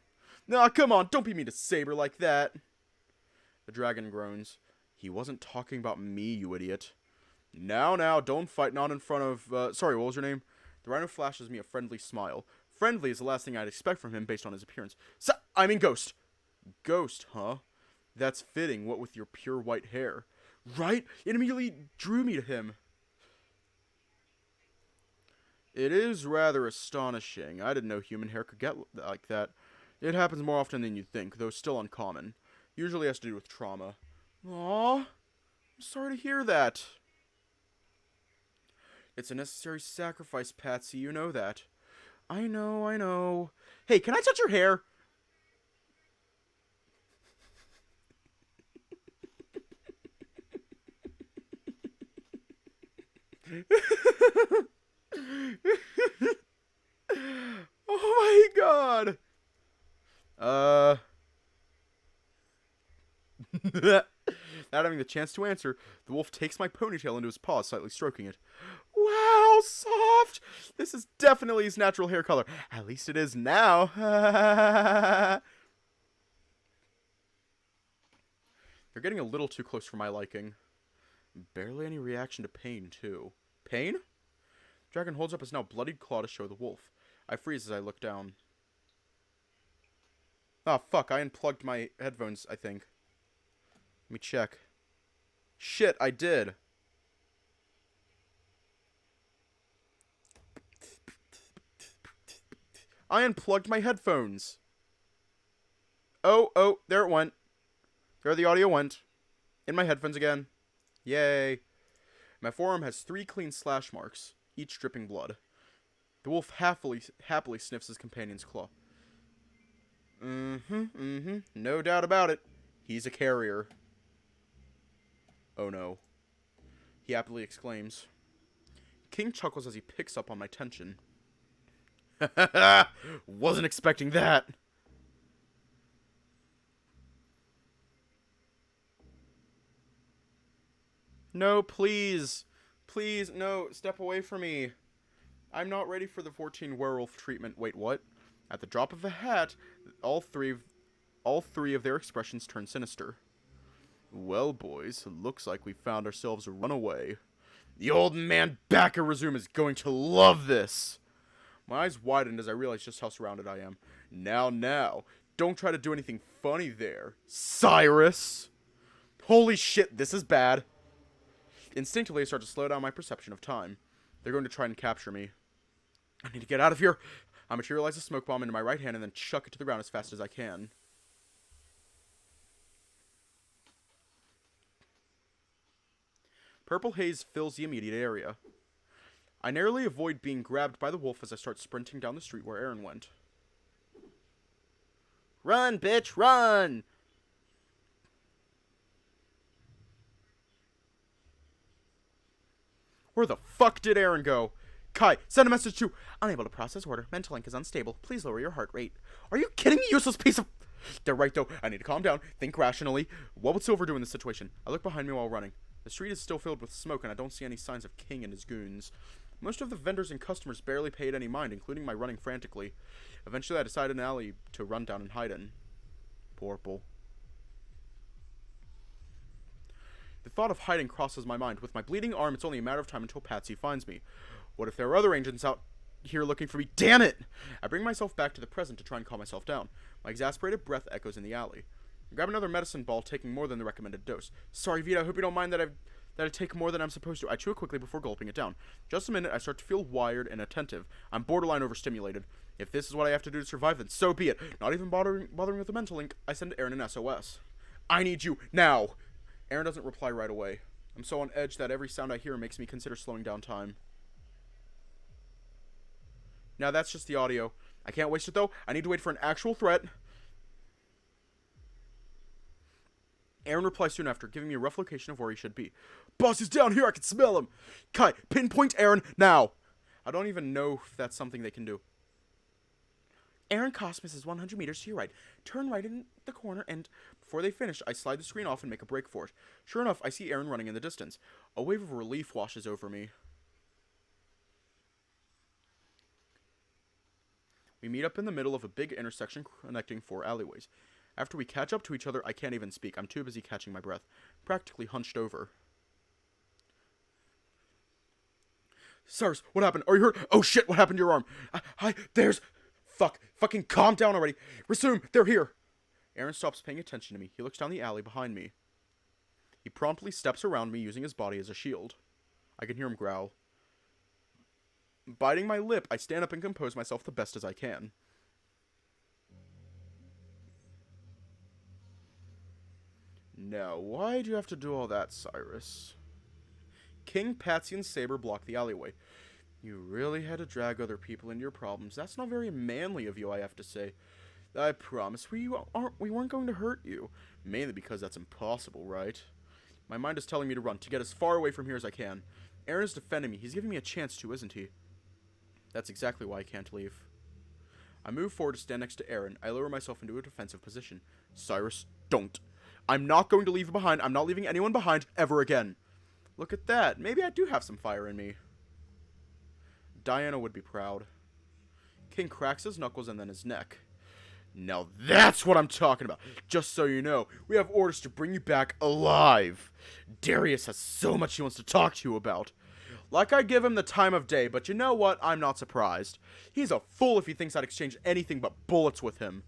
Nah, come on, don't be mean to Saber like that. The dragon groans. He wasn't talking about me, you idiot. Now, don't fight, not in front of, sorry, what was your name? The rhino flashes me a friendly smile. Friendly is the last thing I'd expect from him based on his appearance. I mean Ghost. Ghost, huh? That's fitting, what with your pure white hair. Right? It immediately drew me to him. It is rather astonishing. I didn't know human hair could get like that. It happens more often than you'd think, though still uncommon. Usually has to do with trauma. Aw, I'm sorry to hear that. It's a necessary sacrifice, Patsy, you know that. I know. Hey, can I touch your hair? Oh my god. Not having the chance to answer, the wolf takes my ponytail into his paws, slightly stroking it. Wow, soft! This is definitely his natural hair color. At least it is now. They're getting a little too close for my liking. Barely any reaction to pain, too. Pain? Dragon holds up his now bloodied claw to show the wolf. I freeze as I look down. Ah, fuck, I unplugged my headphones, I think. Let me check. Shit, I did. I unplugged my headphones. Oh, there it went. There the audio went. In my headphones again. Yay. My forearm has 3 clean slash marks, each dripping blood. The wolf happily sniffs his companion's claw. No doubt about it. He's a carrier. Oh no. He happily exclaims. King chuckles as he picks up on my tension. Wasn't expecting that. No, please. Please, no, step away from me. I'm not ready for the 14 werewolf treatment. Wait, what? At the drop of a hat, all three of their expressions turn sinister. Well, boys, looks like we found ourselves a runaway. The old man Back-a-Resume is going to love this. My eyes widened as I realized just how surrounded I am. Now, don't try to do anything funny there, Cyrus. Holy shit, this is bad. Instinctively, I start to slow down my perception of time. They're going to try and capture me. I need to get out of here. I materialize a smoke bomb into my right hand and then chuck it to the ground as fast as I can. Purple haze fills the immediate area. I narrowly avoid being grabbed by the wolf as I start sprinting down the street where Aaron went. Run, bitch, run! Where the fuck did Aaron go? Kai, send a message to... Unable to process order. Mental link is unstable. Please lower your heart rate. Are you kidding me, useless piece of... They're right, though. I need to calm down. Think rationally. What would Silver do in this situation? I look behind me while running. The street is still filled with smoke, and I don't see any signs of King and his goons. Most of the vendors and customers barely paid any mind, including my running frantically. Eventually, I decided an alley to run down and hide in. Purple. The thought of hiding crosses my mind. With my bleeding arm, it's only a matter of time until Patsy finds me. What if there are other agents out here looking for me? Damn it! I bring myself back to the present to try and calm myself down. My exasperated breath echoes in the alley. I grab another medicine ball, taking more than the recommended dose. Sorry, Vita, I hope you don't mind that I take more than I'm supposed to. I chew it quickly before gulping it down. Just a minute, I start to feel wired and attentive. I'm borderline overstimulated. If this is what I have to do to survive, then so be it. Not even bothering with the mental link, I send Aaron an SOS. I need you, now! Aaron doesn't reply right away. I'm so on edge that every sound I hear makes me consider slowing down time. Now that's just the audio. I can't waste it though. I need to wait for an actual threat. Aaron replies soon after, giving me a rough location of where he should be. Boss is down here, I can smell him! Kai, pinpoint Aaron, now! I don't even know if that's something they can do. Aaron Cosmos is 100 meters to your right. Turn right in the corner and... Before they finish, I slide the screen off and make a break for it. Sure enough, I see Aaron running in the distance. A wave of relief washes over me. We meet up in the middle of a big intersection connecting 4 alleyways. After we catch up to each other, I can't even speak. I'm too busy catching my breath. Practically hunched over. Cyrus, what happened? Are you hurt? Oh shit, what happened to your arm? Hi, there's... Fuck. Fucking calm down already. Resume, they're here. Aaron stops paying attention to me. He looks down the alley behind me. He promptly steps around me using his body as a shield. I can hear him growl. Biting my lip, I stand up and compose myself the best as I can. Now, why do you have to do all that, Cyrus? King, Patsy, and Saber block the alleyway. You really had to drag other people into your problems. That's not very manly of you, I have to say. I promise we weren't going to hurt you. Mainly because that's impossible, right? My mind is telling me to run, to get as far away from here as I can. Aaron is defending me. He's giving me a chance to, isn't he? That's exactly why I can't leave. I move forward to stand next to Aaron. I lower myself into a defensive position. Cyrus, don't. I'm not going to leave you behind. I'm not leaving anyone behind ever again. Look at that. Maybe I do have some fire in me. Diana would be proud. King cracks his knuckles and then his neck. Now that's what I'm talking about. Just so you know, we have orders to bring you back alive. Darius has so much he wants to talk to you about. Like I give him the time of day, but you know what? I'm not surprised. He's a fool if he thinks I'd exchange anything but bullets with him.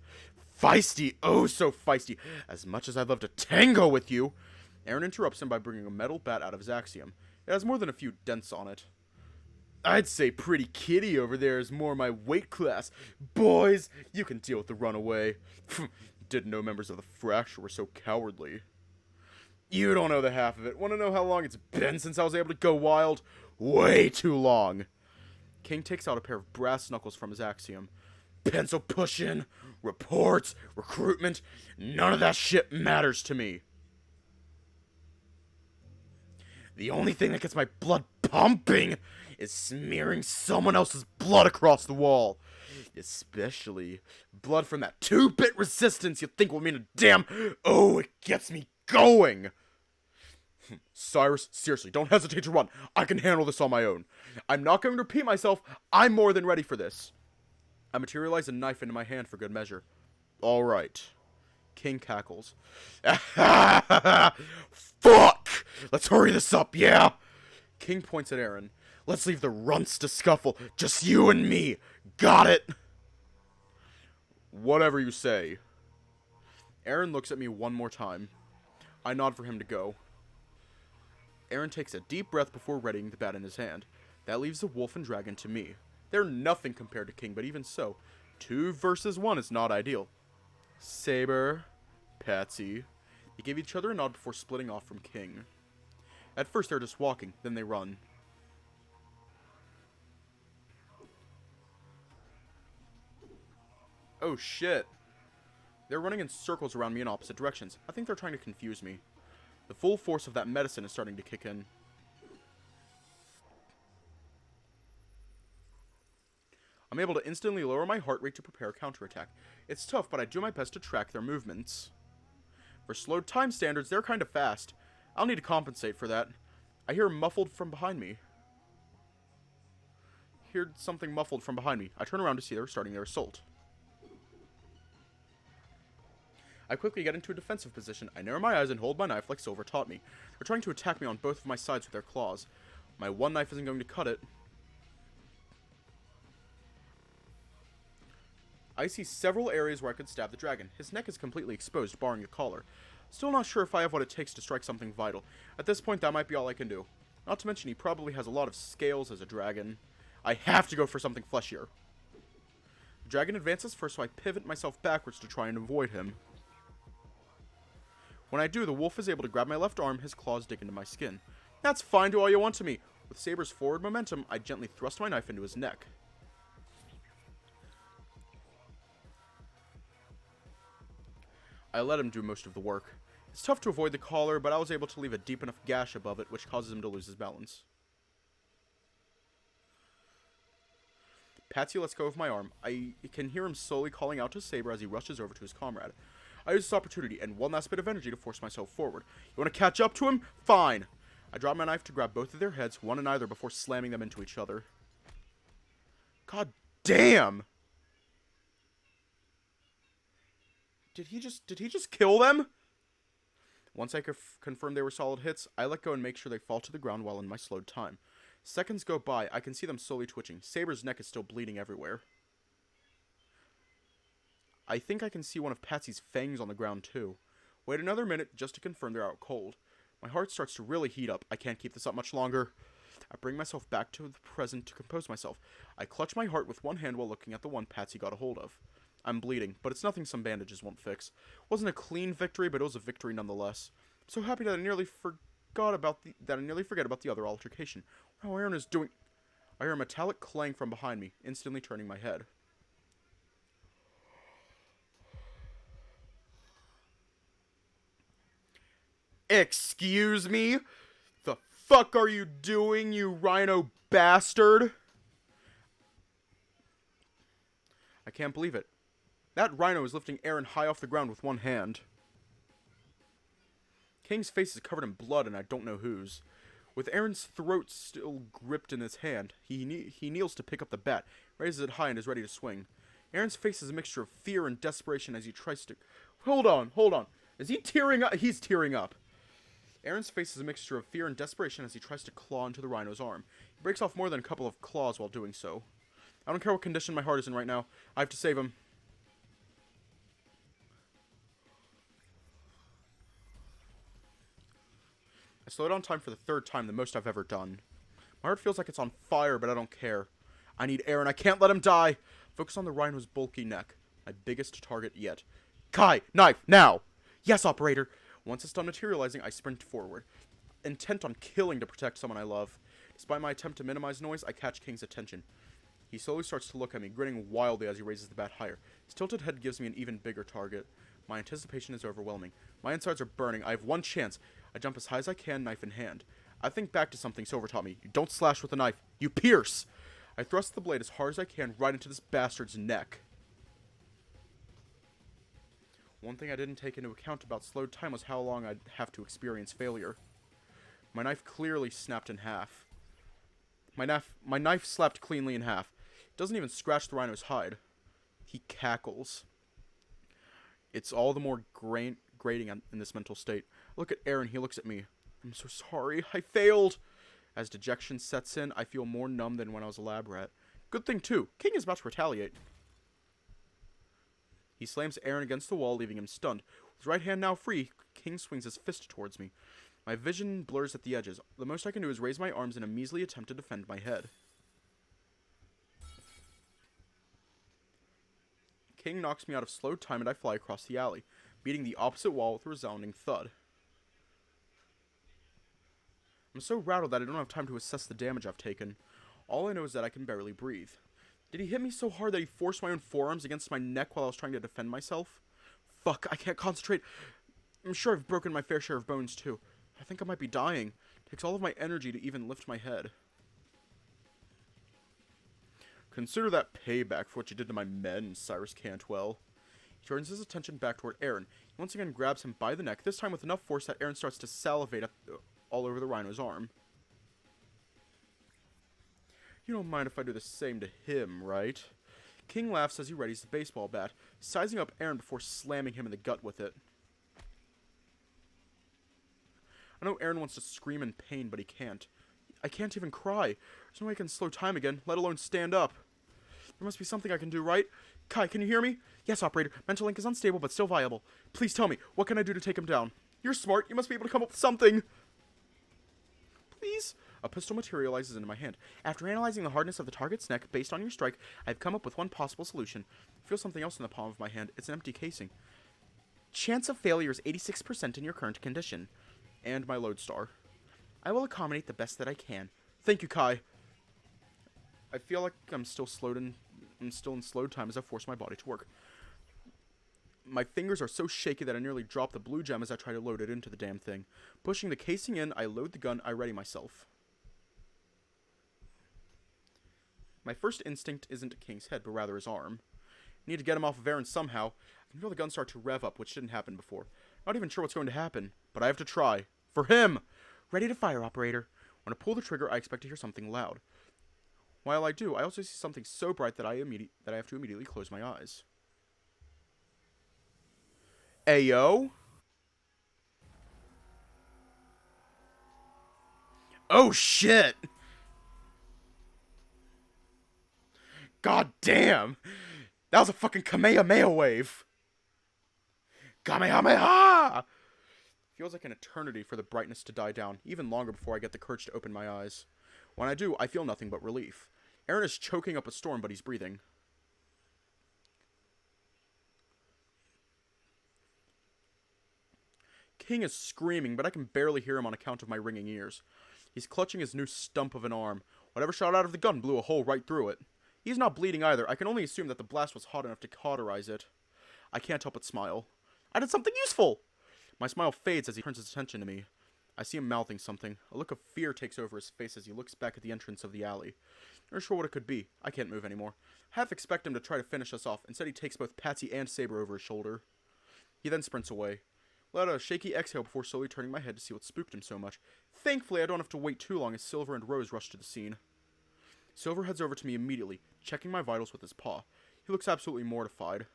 Feisty, oh so feisty. As much as I'd love to tango with you. Aaron interrupts him by bringing a metal bat out of his axiom. It has more than a few dents on it. I'd say pretty kitty over there is more my weight class. Boys, you can deal with the runaway. Didn't know members of the Fracture were so cowardly. You don't know the half of it. Want to know how long it's been since I was able to go wild? Way too long. King takes out a pair of brass knuckles from his axiom. Pencil pushing, reports, recruitment, none of that shit matters to me. The only thing that gets my blood pumping is smearing someone else's blood across the wall. Especially blood from that 2-bit resistance you think will mean a damn... Oh, it gets me going. Cyrus, seriously, don't hesitate to run. I can handle this on my own. I'm not going to repeat myself. I'm more than ready for this. I materialize a knife into my hand for good measure. All right. King cackles. Fuck! Let's hurry this up, yeah? King points at Aaron. Let's leave the runts to scuffle. Just you and me. Got it? Whatever you say. Aaron looks at me one more time. I nod for him to go. Aaron takes a deep breath before readying the bat in his hand. That leaves the wolf and dragon to me. They're nothing compared to King, but even so, 2 versus 1 is not ideal. Saber, Patsy. They give each other a nod before splitting off from King. At first they're just walking, then they run. Oh shit. They're running in circles around me in opposite directions. I think they're trying to confuse me. The full force of that medicine is starting to kick in. I'm able to instantly lower my heart rate to prepare a counterattack. It's tough, but I do my best to track their movements. For slowed time standards, they're kind of fast. I'll need to compensate for that. I hear muffled from behind me. Heard something muffled from behind me. I turn around to see they're starting their assault. I quickly get into a defensive position. I narrow my eyes and hold my knife like Silver taught me. They're trying to attack me on both of my sides with their claws. My one knife isn't going to cut it. I see several areas where I could stab the dragon. His neck is completely exposed, barring the collar. Still not sure if I have what it takes to strike something vital. At this point, that might be all I can do. Not to mention he probably has a lot of scales as a dragon. I have to go for something fleshier. The dragon advances first, so I pivot myself backwards to try and avoid him. When I do, the wolf is able to grab my left arm, his claws dig into my skin. That's fine, do all you want to me. With Saber's forward momentum, I gently thrust my knife into his neck. I let him do most of the work. It's tough to avoid the collar, but I was able to leave a deep enough gash above it, which causes him to lose his balance. Patsy lets go of my arm. I can hear him slowly calling out to Saber as he rushes over to his comrade. I use this opportunity and one last bit of energy to force myself forward. You want to catch up to him? Fine. I drop my knife to grab both of their heads, one in either, before slamming them into each other. God damn! Did he just kill them? Once I confirmed they were solid hits, I let go and make sure they fall to the ground while in my slowed time. Seconds go by, I can see them slowly twitching. Saber's neck is still bleeding everywhere. I think I can see one of Patsy's fangs on the ground too. Wait another minute just to confirm they're out cold. My heart starts to really heat up. I can't keep this up much longer. I bring myself back to the present to compose myself. I clutch my heart with one hand while looking at the one Patsy got a hold of. I'm bleeding, but it's nothing some bandages won't fix. Wasn't a clean victory, but it was a victory nonetheless. so happy that I nearly forget about the other altercation. Wow, Aaron is doing... I hear a metallic clang from behind me, instantly turning my head. Excuse me? The fuck are you doing, you rhino bastard? I can't believe it. That rhino is lifting Aaron high off the ground with one hand. King's face is covered in blood, and I don't know whose. With Aaron's throat still gripped in his hand, he kneels to pick up the bat, raises it high, and is ready to swing. Aaron's face is a mixture of fear and desperation as he tries to... Hold on. Is he tearing up? He's tearing up. Aaron's face is a mixture of fear and desperation as he tries to claw into the rhino's arm. He breaks off more than a couple of claws while doing so. I don't care what condition my heart is in right now. I have to save him. I slow down time for the third time, the most I've ever done. My heart feels like it's on fire, but I don't care. I need Aaron. I can't let him die. Focus on the rhino's bulky neck. My biggest target yet. Kai, knife, now! Yes, operator. Once it's done materializing, I sprint forward, intent on killing to protect someone I love. Despite my attempt to minimize noise, I catch King's attention. He slowly starts to look at me, grinning wildly as he raises the bat higher. His tilted head gives me an even bigger target. My anticipation is overwhelming. My insides are burning. I have one chance. I jump as high as I can, knife in hand. I think back to something Silver taught me. You don't slash with a knife. You pierce! I thrust the blade as hard as I can right into this bastard's neck. One thing I didn't take into account about slowed time was how long I'd have to experience failure. My knife clearly snapped in half. My knife slapped cleanly in half. It doesn't even scratch the rhino's hide. He cackles. It's all the more grating in this mental state. I look at Aaron, he looks at me. I'm so sorry, I failed. As dejection sets in, I feel more numb than when I was a lab rat. Good thing too, King is about to retaliate. He slams Aaron against the wall, leaving him stunned. With his right hand now free, King swings his fist towards me. My vision blurs at the edges. The most I can do is raise my arms in a measly attempt to defend my head. King knocks me out of slow time and I fly across the alley, beating the opposite wall with a resounding thud. I'm so rattled that I don't have time to assess the damage I've taken. All I know is that I can barely breathe. Did he hit me so hard that he forced my own forearms against my neck while I was trying to defend myself? Fuck, I can't concentrate. I'm sure I've broken my fair share of bones too. I think I might be dying. It takes all of my energy to even lift my head. Consider that payback for what you did to my men, Cyrus Cantwell. He turns his attention back toward Aaron. He once again grabs him by the neck, this time with enough force that Aaron starts to salivate all over the rhino's arm. You don't mind if I do the same to him, right? King laughs as he readies the baseball bat, sizing up Aaron before slamming him in the gut with it. I know Aaron wants to scream in pain, but he can't. I can't even cry. There's no way I can slow time again, let alone stand up. There must be something I can do, right? Kai, can you hear me? Yes, operator. Mental link is unstable, but still viable. Please tell me, what can I do to take him down? You're smart. You must be able to come up with something. Please? A pistol materializes into my hand. After analyzing the hardness of the target's neck based on your strike, I've come up with one possible solution. I feel something else in the palm of my hand. It's an empty casing. Chance of failure is 86% in your current condition. And my lodestar. I will accommodate the best that I can. Thank you, Kai. I feel like I'm still in slow time as I force my body to work. My fingers are so shaky that I nearly drop the blue gem as I try to load it into the damn thing. Pushing the casing in, I load the gun, I ready myself. My first instinct isn't King's head, but rather his arm. I need to get him off of Aaron somehow. I can feel the gun start to rev up, which didn't happen before. Not even sure what's going to happen, but I have to try. For him! Ready to fire, operator. When I pull the trigger, I expect to hear something loud. While I do, I also see something so bright that I have to immediately close my eyes. Ayo? Oh shit! God damn! That was a fucking Kamehameha wave! Kamehameha! Feels like an eternity for the brightness to die down, even longer before I get the courage to open my eyes. When I do, I feel nothing but relief. Aaron is choking up a storm, but he's breathing. king is screaming, but I can barely hear him on account of my ringing ears. He's clutching his new stump of an arm. Whatever shot out of the gun blew a hole right through it. He's not bleeding either. I can only assume that the blast was hot enough to cauterize it. I can't help but smile. I did something useful! My smile fades as he turns his attention to me. I see him mouthing something. A look of fear takes over his face as he looks back at the entrance of the alley. Not sure what it could be. I can't move anymore. Half expect him to try to finish us off. Instead, he takes both Patsy and Saber over his shoulder. He then sprints away. Let out a shaky exhale before slowly turning my head to see what spooked him so much. Thankfully, I don't have to wait too long as Silver and Rose rush to the scene. Silver heads over to me immediately, checking my vitals with his paw. He looks absolutely mortified.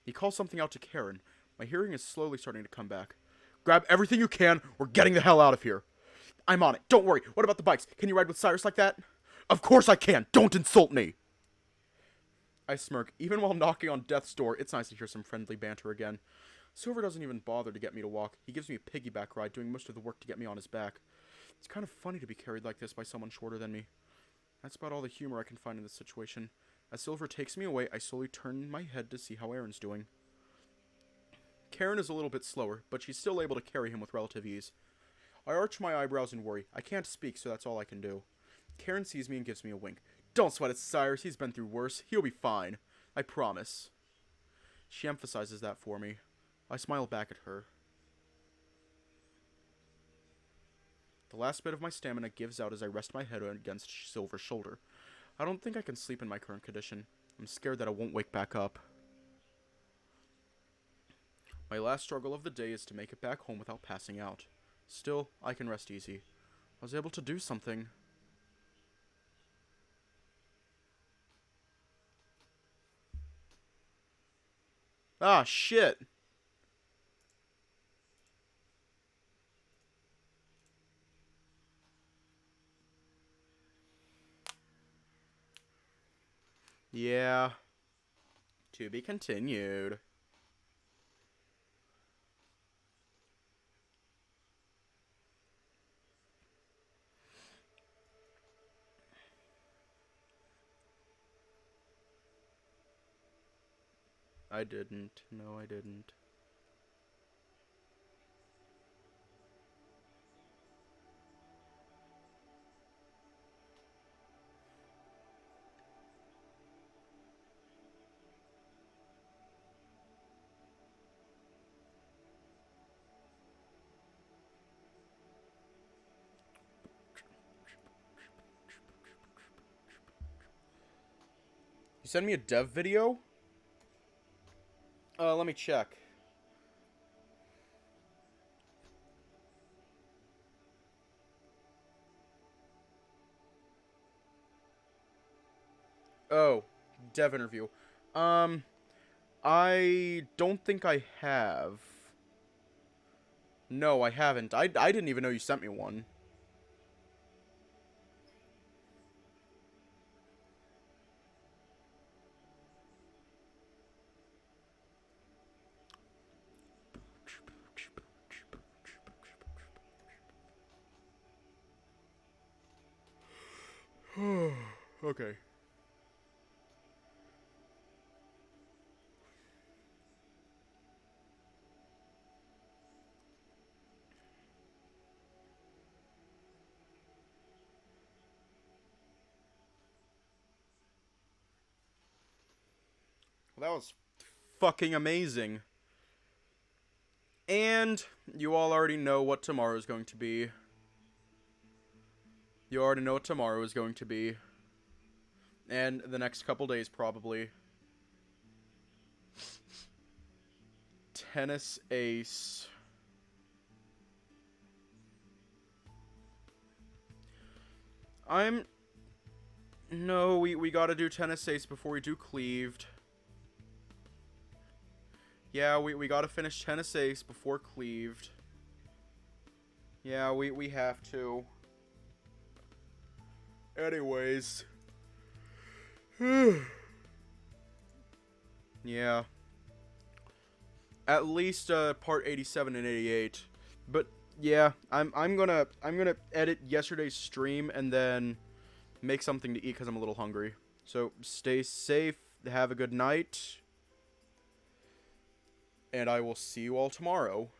He calls something out to Karen. My hearing is slowly starting to come back. Grab everything you can. We're getting the hell out of here. I'm on it. Don't worry. What about the bikes? Can you ride with Cyrus like that? Of course I can. Don't insult me. I smirk. Even while knocking on death's door, it's nice to hear some friendly banter again. Silver doesn't even bother to get me to walk. He gives me a piggyback ride, doing most of the work to get me on his back. It's kind of funny to be carried like this by someone shorter than me. That's about all the humor I can find in this situation. As Silver takes me away, I slowly turn my head to see how Aaron's doing. Karen is a little bit slower, but she's still able to carry him with relative ease. I arch my eyebrows in worry. I can't speak, so that's all I can do. Karen sees me and gives me a wink. Don't sweat it, Cyrus. He's been through worse. He'll be fine. I promise. She emphasizes that for me. I smile back at her. The last bit of my stamina gives out as I rest my head against Silver's shoulder. I don't think I can sleep in my current condition. I'm scared that I won't wake back up. My last struggle of the day is to make it back home without passing out. Still, I can rest easy. I was able to do something. Ah, shit! Yeah. To be continued. I didn't. No, I didn't. You send me a dev video? Let me check. Oh, dev interview. I don't think I have. No, I haven't. I didn't even know you sent me one. Okay. Well, that was fucking amazing. And you all already know what tomorrow is going to be. You already know what tomorrow is going to be. And the next couple days, probably. Tennis Ace. No, we gotta do Tennis Ace before we do Cleaved. Yeah, we gotta finish Tennis Ace before Cleaved. Yeah, we have to. Anyways. Yeah. At least part 87 and 88. But yeah, I'm gonna edit yesterday's stream and then make something to eat because I'm a little hungry. So stay safe, have a good night, and I will see you all tomorrow.